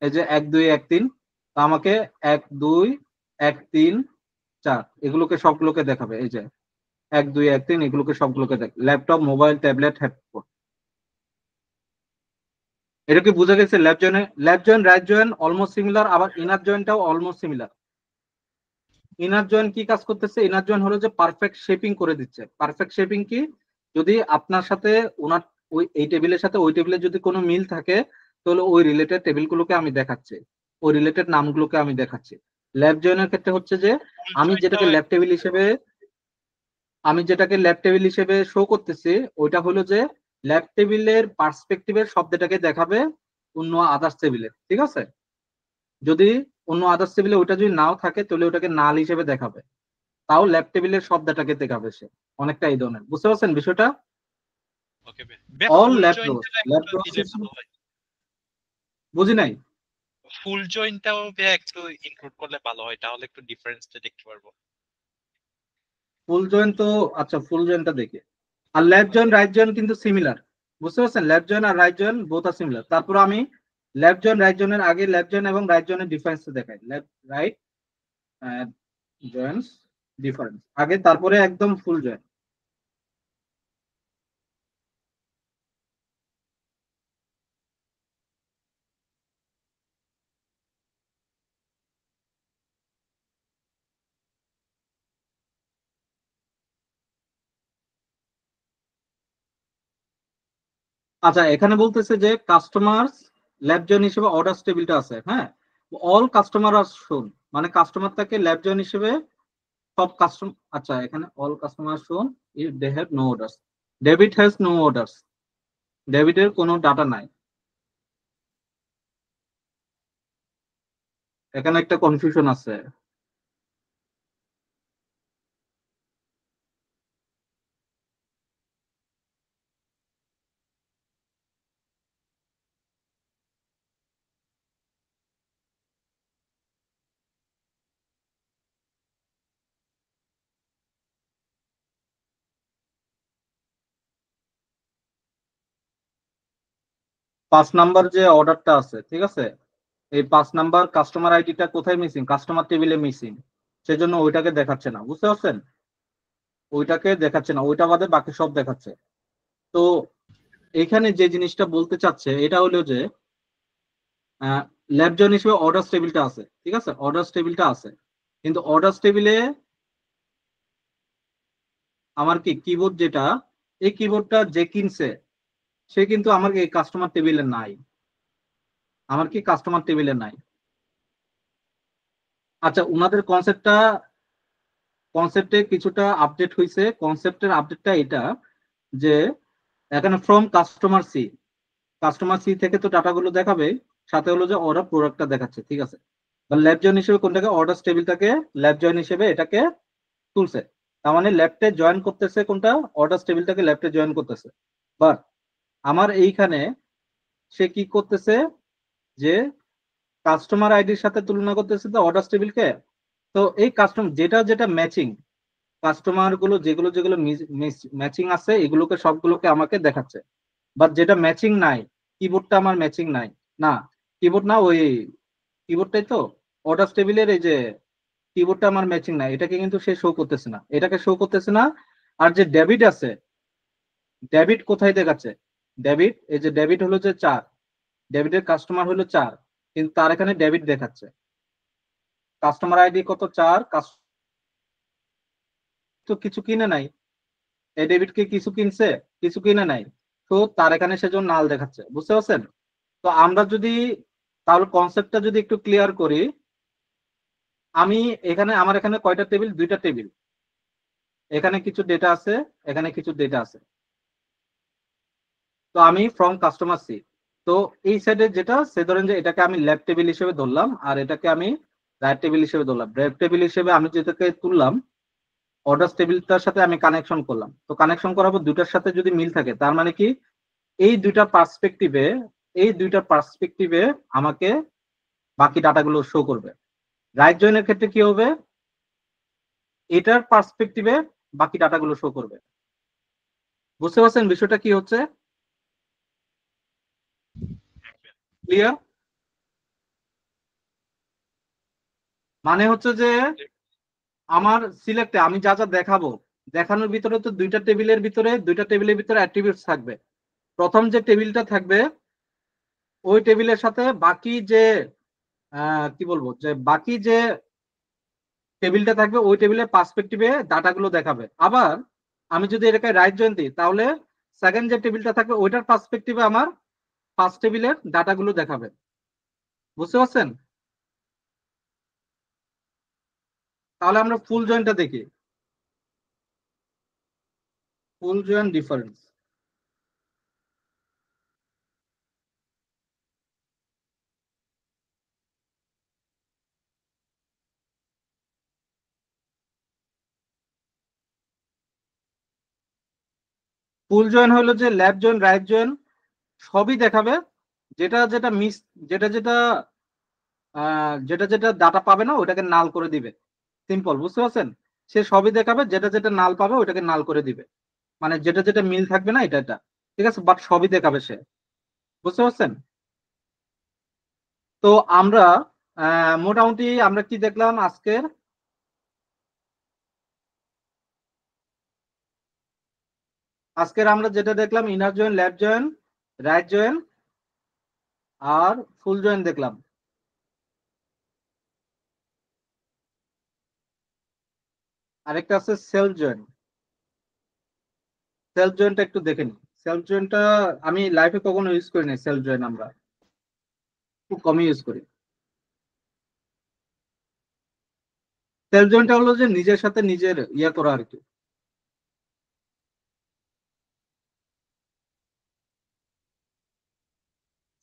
এই যে 1 2 1 3, তো আমাকে 1 2 1 3 4 এগুলোকে সবগুলোকে দেখাবে। এই যে 1 2 1 3 এগুলোকে সবগুলোকে দেখ, ল্যাপটপ, মোবাইল, ট্যাবলেট, হেডফোন। এটা কি বুঝা গেছে? Left join right join almost similar, আবার ইনার জয়েনটাও অলমোস্ট সিমিলার। ইনার জয়েন কি কাজ করতেছে, ইনার জয়েন হলো যে পারফেক্ট শেপিং করে দিচ্ছে। পারফেক্ট শেপিং কি, যদি আপনার সাথে ওনার ওই এই টেবিলের সাথে ওই টেবিলে যদি কোনো মিল থাকে, তাহলে ওই রিলেটেড টেবিলগুলোকে আমি দেখাচ্ছি, ওই রিলেটেড নামগুলোকে আমি দেখাচ্ছি। ল্যাব জয়েনের ক্ষেত্রে হচ্ছে যে ফুল আমি যেটাকে জয়েন্টটাও ল্যাব টেবিল হিসেবে, আমি যেটাকে ল্যাব টেবিল হিসেবে শো করতেছি, ওইটা হলো যে ল্যাব টেবিলের পার্সপেক্টিভের শব্দটাকে দেখাবে অন্য আদার্স টেবিলে, ঠিক আছে। যদি অন্য আদার্স টেবিলে ওইটা যদি নাও থাকে তাহলে ওটাকে নাল হিসেবে দেখাবে, তাও ল্যাব টেবিলের শব্দটাকে দেখাবে সে। অনেকটা এই ধরনের, বুঝতে পারছেন বিষয়টা? ওকে ভাইয়া, অল ফুল ল্যাব প্রোস, জয়েন্টটা ল্যাব একটু দিলে প্রসেস। ভালো হয়। বুঝি নাই। ফুল জয়েন্টটাও ভাইয়া একটু ইনক্লুড করলে ভালো হয়, তাহলে একটু ডিফারেন্সটা দেখতে পারবো। ফুল জয়েন তো, আচ্ছা ফুল জয়েনটা দেখি। আর ল্যাব জয়েন রাইট জয়েন কিন্তু সিমিলার। বুঝতে পারছেন? Lab join R right join both are similar. তারপর আমি ল্যাব জয়েন রাইট জয়েনের আগে ল্যাব জয়েন এবং রাইট জয়েনের ডিফারেন্স দেখাই। ল্যাব রাইট জয়েন্টস ডিফারেন্স আগে, তারপরে একদম ফুল জয়েন। আচ্ছা এখানে বলতেছে যে কাস্টমার ল্যাব জয়েন হিসেবে অর্ডার টেবিলটা আছে। হ্যাঁ অল কাস্টমার আর শোন, মানে কাস্টমার তাকে ল্যাব জয়েন হিসেবে সব কাস্টমার। আচ্ছা এখানে all customer shown if they have no orders, debit has no orders, ডেবিটের কোনো ডাটা নাই। এখানে একটা কনফিউশন আছে। 5 নাম্বার যে অর্ডারটা আছে, ঠিক আছে, এই 5 নাম্বার কাস্টমার আইডিটা কোথায় মিসিং, কাস্টমার টেবিলে মিসিং, সেজন্য ওইটাকে দেখাচ্ছে না। বুঝতে পারছেন? ওইটাকে দেখাচ্ছে না, ওইটা বাদে বাকি সব দেখাচ্ছে। তো এখানে যে জিনিসটা বলতে চাচ্ছে এটা হলো যে ল্যাব জয়েন হিসেবে অর্ডার টেবিলটা আছে, ঠিক আছে, অর্ডার টেবিলটা আছে, কিন্তু অর্ডার টেবিলে আমার কি কিবোর্ড যেটা, এই কিবোর্ডটা যে কিনছে সে কিন্তু আমার এই কাস্টমার টেবিলে নাই, আমার কি কাস্টমার টেবিলে নাই। আচ্ছা, উনাদের কনসেপ্টে কিছুটা আপডেট হয়েছে। কনসেপ্টের আপডেটটা এটা যে এখানে ফ্রম কাস্টমার সি থেকে তো ডাটাগুলো দেখাবে, সাথে হলো যে ওরা প্রোডাক্টটা দেখাচ্ছে, ঠিক আছে। ল্যাব জয়েন হিসেবে কোনটাকে, অর্ডার টেবিলটাকে ল্যাব জয়েন হিসেবে এটাকে তুলছে। তার মানে লেফটে জয়েন করতেছে কোনটা, অর্ডার টেবিলটাকে লেফটে জয়েন করতেছে। বাট আমার এইখানে সে কি করতেছে, যে কাস্টমার আইডির সাথে তুলনা করতেছে তো অর্ডার টেবিলকে। তো এই কাস্টমার যেটা যেটা ম্যাচিং, কাস্টমার গুলো যেগুলো যেগুলো ম্যাচিং আছে এগুলোকে সবগুলোকে আমাকে দেখাচ্ছে। বাট যেটা ম্যাচিং নাই, কিবোর্ডটা আমার ম্যাচিং নাই, না কিবোর্ড না, ওই কিবোর্ডটাই তো অর্ডার টেবিলের এই যে কিবোর্ডটা আমার ম্যাচিং নাই, এটাকে কিন্তু সে শো করতেছে না, এটাকে শো করতেছে না। আর যে ডেবিট আছে, ডেবিট কোথায় দেখাচ্ছে, ডেবিট এই যে ডেবিট হলো যে 4, ডেবিটের কাস্টমার হলো 4, কিন্তু তার এখানে ডেবিট দেখাচ্ছে। কাস্টমার আইডি কত, 4, তো কিছু কিনে নাই, এই ডেবিট কি কিছু কিনছে, কিছু কিনে নাই, তো তার এখানে সেজন্য নাল দেখাচ্ছে। বুঝতে পারছেন? তো আমরা যদি তাহলে কনসেপ্টটা যদি একটু ক্লিয়ার করি, আমি আমার এখানে কয়টা টেবিল, 2টা টেবিল, এখানে কিছু ডেটা আছে, এখানে কিছু ডেটা আছে। তো আমি ফ্রম কাস্টমার সি, তো এই সাইডে যেটা সে ধরেন যে এটাকে আমি লেফট টেবিল হিসেবে ধরলাম, আর এটাকে আমি রাইট টেবিল হিসেবে ধরলাম। লেফট টেবিল হিসেবে আমি যেটাকে তুললাম, অর্ডার টেবিলটার সাথে আমি কানেকশন করলাম। তো কানেকশন করার পর দুইটার সাথে যদি মিল থাকে, তার মানে কি এই দুইটা পার্সপেক্টিভে আমাকে বাকি ডাটাগুলো শো করবে। রাইট জয়েনের ক্ষেত্রে কি হবে, এটার পার্সপেক্টিভে বাকি ডাটাগুলো শো করবে। বুঝতে পারছেন বিষয়টা কি হচ্ছে? ক্লিয়ার? মানে হচ্ছে যে আমার সিলেক্টে আমি যা যা দেখাবো, দেখানোর ভিতরে তো দুইটা টেবিলের ভিতরে অ্যাট্রিবিউটস থাকবে। প্রথম যে টেবিলটা থাকবে, ওই টেবিলের সাথে বাকি যে কি বলবো, যে বাকি যে টেবিলটা থাকবে ওই টেবিলের পার্সপেক্টিভে ডাটাগুলো দেখাবে। আবার আমি যদি এটাকে রাইট জয়েন দিই, তাহলে সেকেন্ড যে টেবিলটা থাকবে ওইটার পার্সপেক্টিভে আমার ফার্স্ট টেবিলের ডাটাগুলো দেখাবে। বুঝতে পারছেন? তাহলে আমরা ফুল জয়েনটা দেখি, ফুল জয়েন ডিফারেন্স। ফুল জয়েন হলো যে লেফট জয়েন রাইট জয়েন সবই দেখাবে, যেটা যেটা মিস, যেটা যেটা যেটা যেটা ডাটা পাবে না ওটাকে নাল করে দিবে। সিম্পল, বুঝতে পারছেন? সে সবই দেখাবে, যেটা যেটা নাল পাবে ওটাকে নাল করে দিবে। মানে যেটা যেটা মিল থাকবে না এটা, ঠিক আছে, বাট সবই দেখাবে সে। বুঝতে পারছেন? তো আমরা মোটামুটি আমরা কি দেখলাম আজকের আমরা যেটা দেখলাম, inner join, left join, right join আর ফুল জয়েন দেখলাম। আরেকটা আছে সেলফ জয়েন। সেলফ জয়েনটা একটু দেখে নিই। সেলফ জয়েনটা আমি লাইফে কখনো ইউজ করি না। সেলফ জয়েন আমরা খুব কমই ইউজ করি। সেলফ জয়েনটা হলো যে নিজের সাথে নিজের ইয়ে করা আর কি।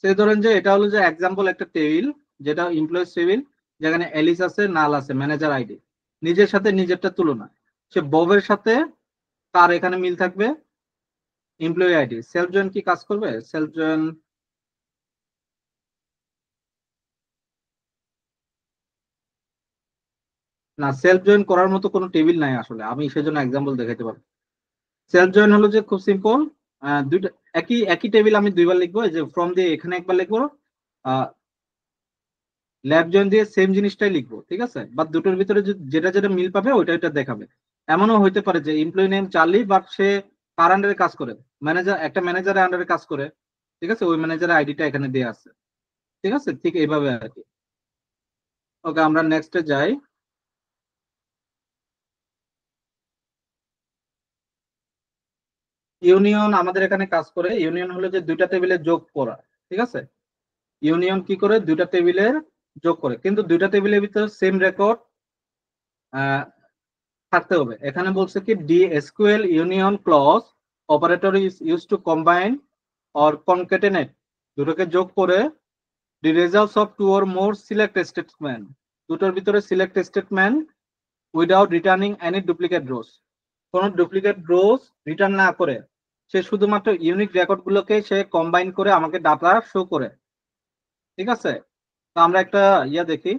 সে ধরেন যে এটা হলো যে এক্সাম্পল একটা টেবিল, যেটা এমপ্লয়িজ টেবিল, যেখানে এলিস আছে, নাল আছে, ম্যানেজার আইডি, নিজের সাথে নিজেরটা তুলনা। সে ববের সাথে তার এখানে মিল থাকবে এমপ্লয়ি আইডি। সেলফ জয়েন কি কাজ করবে? সেলফ জয়েন না, সেলফ জয়েন করার মতো কোনো টেবিল নাই আসলে, আমি সেজন্য এক্সাম্পল দেখাইতে পারবো। সেলফ জয়েন হলো যে খুব সিম্পল, দুইটা একই একই টেবিল আমি দুইবার লিখবো, এই যে ফ্রম দিয়ে এখানে একবার লিখবো, ল্যাব জয়েন দিয়ে সেম জিনিসটাই লিখবো, ঠিক আছে, বা দুটোর ভিতরে যেটা যেটা মিল পাবে ওইটা ওইটা দেখাবে। এমনও হইতে পারে যে এমপ্লয়ি নেম চার্লি, বাট সে কার আন্ডারে কাজ করে, একটা ম্যানেজারের আন্ডারে কাজ করে, ঠিক আছে, ওই ম্যানেজারের আইডিটা এখানে দেওয়া আছে। ঠিক আছে, ঠিক এইভাবে আর কি। ওকে, আমরা নেক্সটে যাই। ইউনিয়ন আমাদের এখানে কাজ করে। ইউনিয়ন হলো যে দুইটা টেবিলের যোগ করা, ঠিক আছে। ইউনিয়ন কি করে, দুইটা টেবিলের যোগ করে, কিন্তু দুইটা টেবিলের ভিতরে সেম রেকর্ড থাকতে হবে। এখানে বলছে কি the SQL union clause operator is use to combine or concatenate, দুটোকে যোগ করে the results of two or more select statement, দুটোর ভিতরে select statement without returning any duplicate rows, কোনো ডুপ্লিকেট রোস রিটার্ন না করে সে শুধুমাত্র ইউনিক রেকর্ড গুলোকে সে কম্বাইন করে আমাকে ডাটা শো করে। ঠিক আছে, তো আমরা একটা দেখি,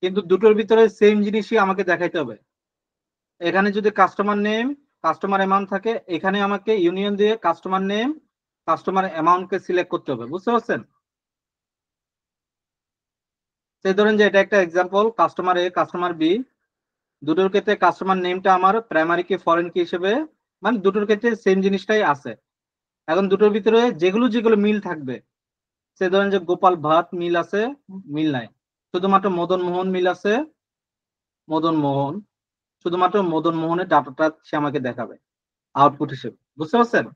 কিন্তু দুটোর ভিতরে সেম জিনিসই আমাকে দেখাইতে হবে। এখানে যদি কাস্টমার নেম কাস্টমার অ্যামাউন্ট থাকে, এখানে আমাকে ইউনিয়ন দিয়ে কাস্টমার নেম কাস্টমার অ্যামাউন্টকে সিলেক্ট করতে হবে, বুঝতে পারছেন? সেই ধরেন যে এটা একটা এক্সাম্পল, কাস্টমার এ কাস্টমার বি, দুটোর ক্ষেত্রে কাস্টমার নেমটা আমার প্রাইমারি কি ফরেন কি হিসেবে, মানে দুটোর ক্ষেত্রে সেম জিনিসটাই আছে। এখন দুটোর ভিতরে যেগুলো যেগুলো মিল থাকবে, সে ধরেন যে গোপাল ভাট মিল আছে, মিল নাই, শুধুমাত্র মদন মোহন মিল আছে, মদন মোহন, শুধুমাত্র মদন মোহনের ডাটাটা সে আমাকে দেখাবে আউটপুট হিসেবে, বুঝতে পারছেন?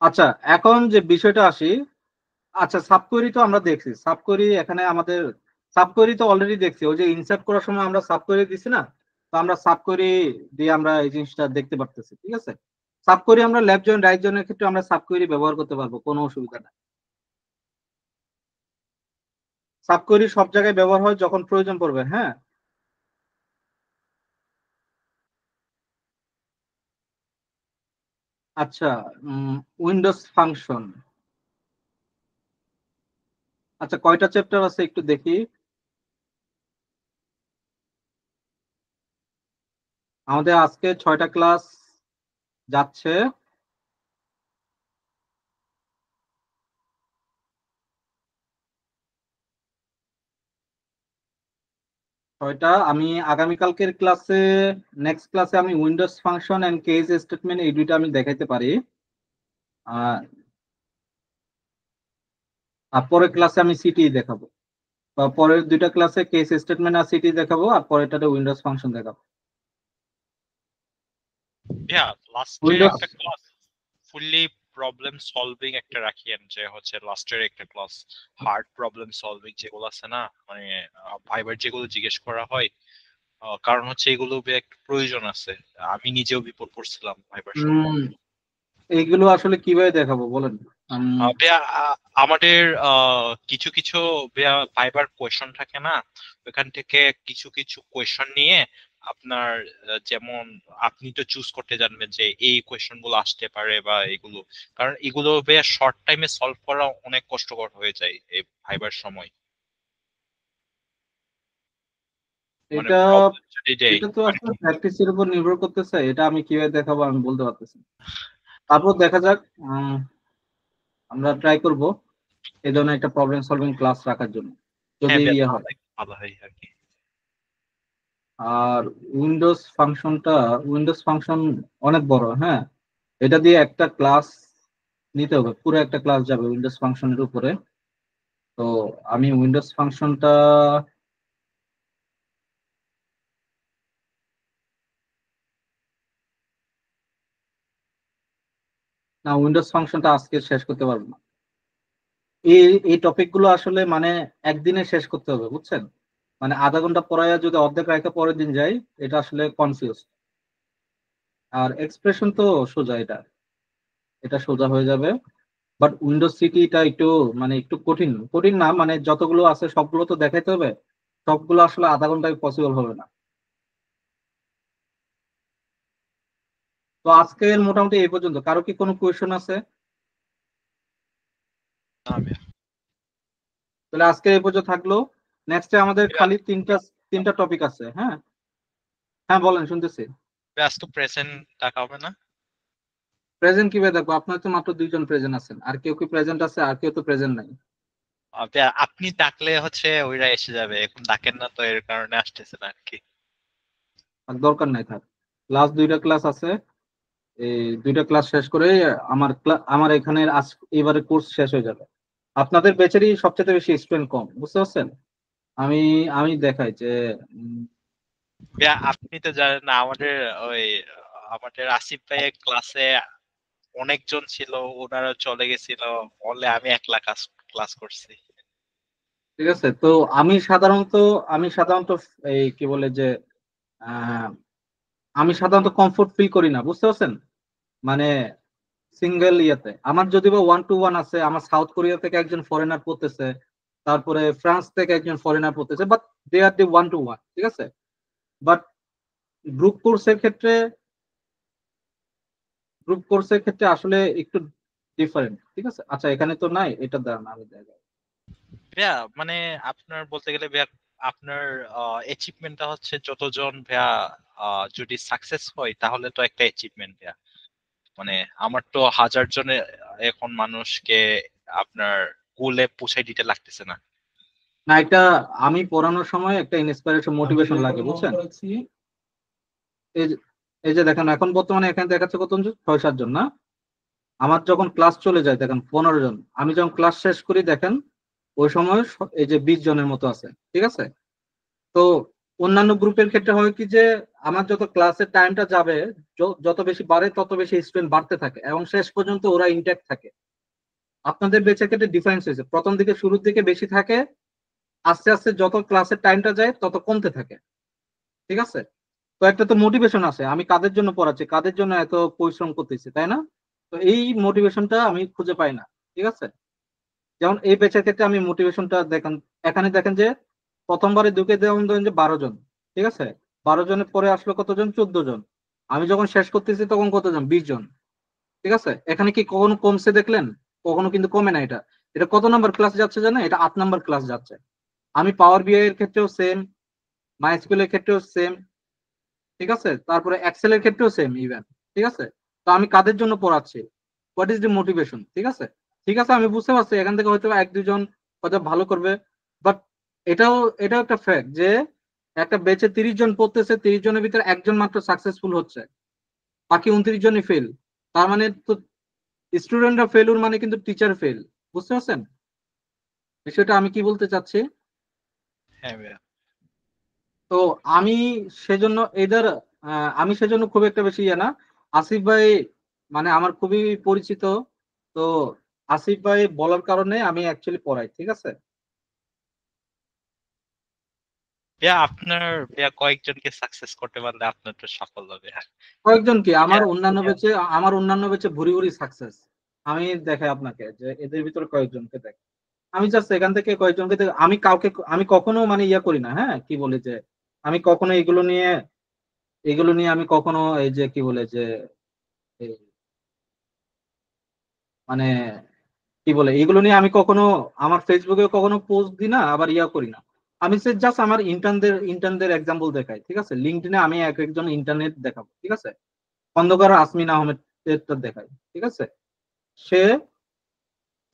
আচ্ছা, এখন যে বিষয়টা আসি, আচ্ছা সাবকোয়েরি তো আমরা দেখছি, সাবকোয়েরি এখানে আমাদের সাবকোয়েরি তো অলরেডি দেখছি, ওই যে ইনসার্ট করার সময় আমরা সাবকোয়েরি দিছি না, তো আমরা সাবকোয়েরি দিয়ে আমরা এই জিনিসটা দেখতে পারতেছি। ঠিক আছে, সাবকোয়েরি আমরা লেফট জয়েন রাইট জয়েনের ক্ষেত্রে আমরা সাবকোয়েরি ব্যবহার করতে পারবো, কোনো অসুবিধা নাই। সাবকোয়েরি সব জায়গায় ব্যবহার হয় যখন প্রয়োজন পড়বে। হ্যাঁ, আচ্ছা, উইন্ডোজ ফাংশন, আচ্ছা কয়টা চ্যাপ্টার আছে একটু দেখি। আমাদের আজকে 6টা ক্লাস যাচ্ছে, 6টা। আমি আগামীকালকের ক্লাসে, নেক্সট ক্লাসে আমি windows function and case statement এই দুইটা আমি দেখাইতে পারি। আর পরের ক্লাসে আমি সিটি দেখাবো, বা পরের দুইটা ক্লাসে কেস স্টেটমেন্ট আর সিটি দেখাবো, আর পরেরটাতে উইন্ডোজ ফাংশন দেখাবো। লাস্টে উইন্ডোজ, একটা ক্লাস ফুললি প্রবলেম সলভিং একটা রাখিয়েন, যে হচ্ছে লাস্টের একটা ক্লাস হার্ড প্রবলেম সলভিং যেগুলো আছে না, মানে ভাইবার যেগুলো জিজ্ঞেস করা হয়, কারণ হচ্ছে এগুলো একটু প্রয়োজন আছে। আমি নিজেও বিপদ পড়ছিলাম ভাইবার সময়। এইগুলো আসলে কিভাবে দেখাবো বলেন? ভাইয়া, আমাদের কিছু কিছু ভাইবার কোয়েশন থাকে না, ওখান থেকে কিছু কিছু কোয়েশন নিয়ে আপনার যেমন আপনি তো চুজ করতে জানবেন যে এই কোয়েশন গুলো আসতে পারে বা এগুলো, কারণ এগুলো ভাইয়া শর্ট টাইমে সলভ করা অনেক কষ্টকর হয়ে যায় এই ভাইবার সময়। মানে এটা প্রবলেম যদি দেয় এটা তো আসলে প্র্যাকটিসের উপর নির্ভর করতেছে, এটা আমি কিভাবে দেখাবো আমি বলতে পারতেছি না। তারপর দেখা যাক, আমরা ট্রাই করব এই ধরনের একটা প্রবলেম সলভিং ক্লাস রাখার জন্য, যদি হ্যাঁ ভাইয়া, ইয়ে হয়। ভালো হয় আর কি। আর উইন্ডোজ ফাংশন অনেক বড়। হ্যাঁ, এটা দিয়ে একটা ক্লাস নিতে হবে, পুরো একটা ক্লাস যাবে উইন্ডোজ ফাংশনের উপরে। তো আমি উইন্ডোজ ফাংশনটা, না উইন্ডোজ ফাংশনটা আজকে শেষ করতে পারবো না। এই এই টপিক গুলো আসলে মানে একদিনে শেষ করতে হবে, বুঝছেন? মানে আধা ঘন্টা পড়ায় যদি অর্ধেক রাখে পরের দিন যাই, এটা আসলে কনফিউজ। আর এক্সপ্রেশন তো সোজা, এটা এটা সোজা হয়ে যাবে। বাট উইন্ডোজ সিটিটা একটু মানে একটু কঠিন, কঠিন না মানে যতগুলো আছে সবগুলো তো দেখাইতে হবে, সবগুলো আসলে আধা ঘন্টায় পসিবল হবে না। তো আজকের মোটামুটি এই পর্যন্ত, কারো কি কোনো কোয়েশ্চেন আছে? না ভাইয়া। তাহলে আজকে এই পর্যন্ত থাকলো। নেক্সটে আমাদের খালি তিনটা তিনটা টপিক আছে। হ্যাঁ, হ্যাঁ বলেন, শুনতেছি। আজকে প্রেজেন্ট টাকা হবে না। প্রেজেন্ট কিভাবে দেখবো? আপনার তো মাত্র 2জন প্রেজেন্ট আছেন, আর কেউ কি প্রেজেন্ট আছে? আর কেউ তো প্রেজেন্ট নাই। আপনি ডাকলে হচ্ছে ওইরা এসে যাবে, এখন ডাকেন না তো এর কারণে আসতেছে না আর কি। আর দরকার নাই, থাক। লাস্ট 2টা ক্লাস আছে, এই 2টা ক্লাস শেষ করে আমার এখানে আজ এবারে কোর্স শেষ হয়ে যাবে। আপনাদের ব্যাচেরই সবচেয়ে বেশি স্টুডেন্ট কম, বুঝতে পারছেন? আমি আমি দেখাই যে ভাইয়া আপনি তো জানেন না ওই আমাদের আসিফ ভাইয়ের ক্লাসে অনেকজন ছিল, ওনারা চলে গেছিল, বলে আমি একলা ক্লাস করছি। ঠিক আছে। তো আমি সাধারণত এই কি বলে যে আহ, আমি সাধারণত কমফোর্ট ফিল করি না, বুঝতে পারছেন? মানে সিঙ্গেল ইয়েতে আমার যদি বা 1-to-1 আছে, আমার সাউথ কোরিয়া থেকে একজন ফরেনার পড়তেছে, তারপরে ফ্রান্স থেকে একজন ফরেনার পড়তেছে, but they R the 1-to-1, ঠিক আছে। বাট গ্রুপ কোর্সের ক্ষেত্রে গ্রুপ কোর্সের ক্ষেত্রে আসলে একটু ডিফারেন্ট, ঠিক আছে। আচ্ছা, এখানে তো নাই, এটা দাঁড়ান আমি দেখাই। ভাইয়া মানে আপনার বলতে গেলে ভাইয়া আপনার অ্যাচিভমেন্টটা হচ্ছে যতজন ভাইয়া যদি সাকসেস হয় তাহলে তো একটা অ্যাচিভমেন্ট ভাইয়া। মানে আমার তো 1000 জনে এখন মানুষকে আপনার গোলে পৌঁছাই দিতে লাগতেছে না। না, এটা আমি পড়ানোর সময় একটা ইন্সপিরেশন মোটিভেশন লাগে, বুঝছেন? এই যে এই যে দেখেন, এখন বর্তমানে এখানে দেখাচ্ছে কতজন, 6-7 জন না? আমার যখন ক্লাস চলে যায় দেখেন 15 জন, আমি যখন ক্লাস শেষ করি দেখেন ওই সময় এই যে 20 জনের মতো আছে, ঠিক আছে। তো অন্যান্য গ্রুপের ক্ষেত্রে হয় কি যে আমার যত ক্লাসের টাইমটা যাবে, যত বেশি বাড়ে তত বেশি স্টুডেন্ট বাড়তে থাকে এবং শেষ পর্যন্ত ওরা ইনট্যাক্ট থাকে। আপনাদের বেচের ক্ষেত্রে ডিফারেন্স হয়েছে, প্রথম দিকে শুরুর দিকে বেশি থাকে, আস্তে আস্তে যত ক্লাসের টাইমটা যায় তত কমতে থাকে, ঠিক আছে। তো একটা তো মোটিভেশন আছে, আমি কাদের জন্য পড়াচ্ছি, কাদের জন্য এত পরিশ্রম করতেছি, তাই না? তো এই মোটিভেশনটা আমি খুঁজে পাই না, ঠিক আছে। যেমন এই ব্যাচের ক্ষেত্রে আমি মোটিভেশনটা দেখেন, এখানে দেখেন যে প্রথমবারে ঢুকে যেমন ধরেন যে 12 জন, ঠিক আছে। 12 জনের পরে আসলো কতজন, 14 জন। আমি যখন শেষ করতেছি তখন কতজন, 20 জন, ঠিক আছে। এখানে কি কখনো কমছে দেখলেন? কখনো কিন্তু কমে না। এটা এটা কত নাম্বার ক্লাস যাচ্ছে জানেন? এটা 8 নাম্বার ক্লাস যাচ্ছে। আমি পাওয়ার বিআই এর ক্ষেত্রেও সেম, মাইস্কুল এর ক্ষেত্রেও সেম, ঠিক আছে। তারপরে এক্সেল এর ক্ষেত্রেও সেম ইভেন, ঠিক আছে। তো আমি কাদের জন্য পড়াচ্ছি, হোয়াট ইজ দি মোটিভেশন, ঠিক আছে। ঠিক আছে, আমি বুঝতে পারছি এখান থেকে হয়তো 1-2 জন হয়তো ভালো করবে, বাট এটাও এটাও একটা ফ্যাক্ট যে একটা বেচে 30 জন পড়তেছে, 30 জনের ভিতরে একজন মাত্র সাকসেসফুল হচ্ছে, বাকি 29 জনই ফেল। তার মানে তো স্টুডেন্টরা ফেলুর মানে কিন্তু টিচার ফেল, বুঝতে পারছেন বিষয়টা আমি কি বলতে চাচ্ছি? হ্যাঁ ভাইয়া। তো আমি সেজন্য এদের আমি সেজন্য খুব একটা বেশি ইয়ে না। আসিফ ভাই মানে আমার খুবই পরিচিত, তো আসিফ ভাই বলার কারণে আমি অ্যাকচুয়ালি পড়াই, ঠিক আছে। ভাইয়া আপনার ভাইয়া কয়েকজনকে সাকসেস করতে পারলে আপনার তো সাফল্য ভাইয়া। কয়েকজন কি, ভাইয়া, আমার অন্যান্য বেচে ভুরি ভুরি সাকসেস। আমি দেখাই আপনাকে যে এদের ভিতরে কয়েকজনকে দেখ, আমি জাস্ট এখান থেকে কয়েকজনকে আমি কাউকে আমি কখনো মানে ইয়া করি না, হ্যাঁ কি বলে যে আমি কখনো এগুলো নিয়ে আমি কখনো এই যে কি বলে যে এই মানে কি বলে এগুলো নিয়ে আমি কখনো আমার ফেসবুকে কখনো পোস্ট দিই না, আবার ইয়া করি না। আমি জাস্ট আমার ইন্টার্নদের এক্সাম্পল দেখাই, ঠিক আছে। লিঙ্কডইনে আমি এক একজন ইন্টারনেট দেখাবো, ঠিক আছে। খন্দকার আসমিন আহমেদ দেখাই, ঠিক আছে। সে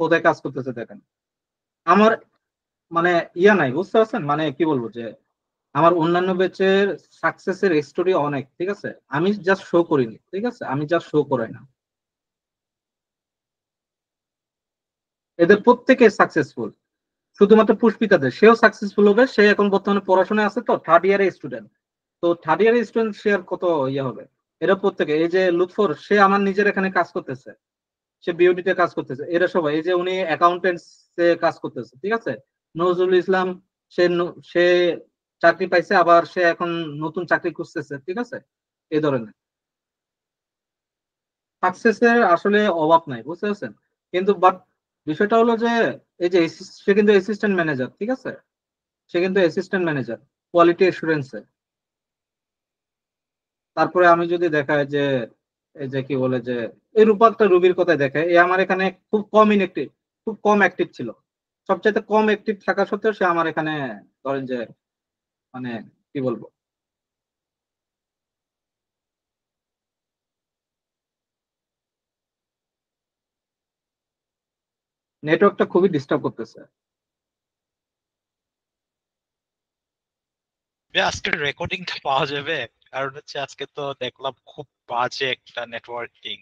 কোথায় কাজ করতেছে দেখেন। আমার মানে ইয়া নাই, বুঝতে পারছেন? মানে কি বলবো যে আমার অন্যান্য ব্যাচের সাকসেসের স্টোরি অনেক, ঠিক আছে। আমি জাস্ট শো করিনি, ঠিক আছে, আমি জাস্ট শো করাই না। এদের প্রত্যেকে সাকসেসফুল, শুধুমাত্র পুষ্পিতাদের, সেও সাকসেসফুল হবে। সে এখন বর্তমানে পড়াশোনায় আছে, তো থার্ড ইয়ারের স্টুডেন্ট। তো থার্ড ইয়ারের স্টুডেন্ট সে আর কত ইয়ে হবে। এরা প্রত্যেকে, এই যে লুৎফর, সে আমার নিজের এখানে কাজ করতেছে, সে বিওডি তে কাজ করতেছে। এরা সবাই, এই যে উনি অ্যাকাউন্টেন্টস এ কাজ করতেছে, ঠিক আছে। নজরুল ইসলাম, সে চাকরি পাইছে, আবার সে এখন নতুন চাকরি খুঁজতেছে, ঠিক আছে। এই ধরনের সাকসেসের আসলে অভাব নাই, বুঝতে পারছেন? কিন্তু বাট বিষয়টা হলো যে এই যে সে কিন্তু অ্যাসিস্ট্যান্ট ম্যানেজার, ঠিক আছে। সে কিন্তু অ্যাসিস্ট্যান্ট ম্যানেজার কোয়ালিটি এসুরেন্সে। তারপরে আমি যদি দেখায় যে এই যে কি বলে যে এই রূপাত্তা রুবির কথাই দেখে, এ আমার এখানে খুব কম অ্যাক্টিভ ছিল। সবচাইতে কম অ্যাক্টিভ থাকা সত্ত্বেও সে আমার এখানে ধরেন যে মানে কি বলবো, নেটওয়ার্কটা খুবই ডিস্টার্ব করতেছে। ভাইয়া আজকের রেকর্ডিংটা পাওয়া যাবে? কারণ হচ্ছে আজকে তো দেখলাম খুব বাজে একটা নেটওয়ার্কিং।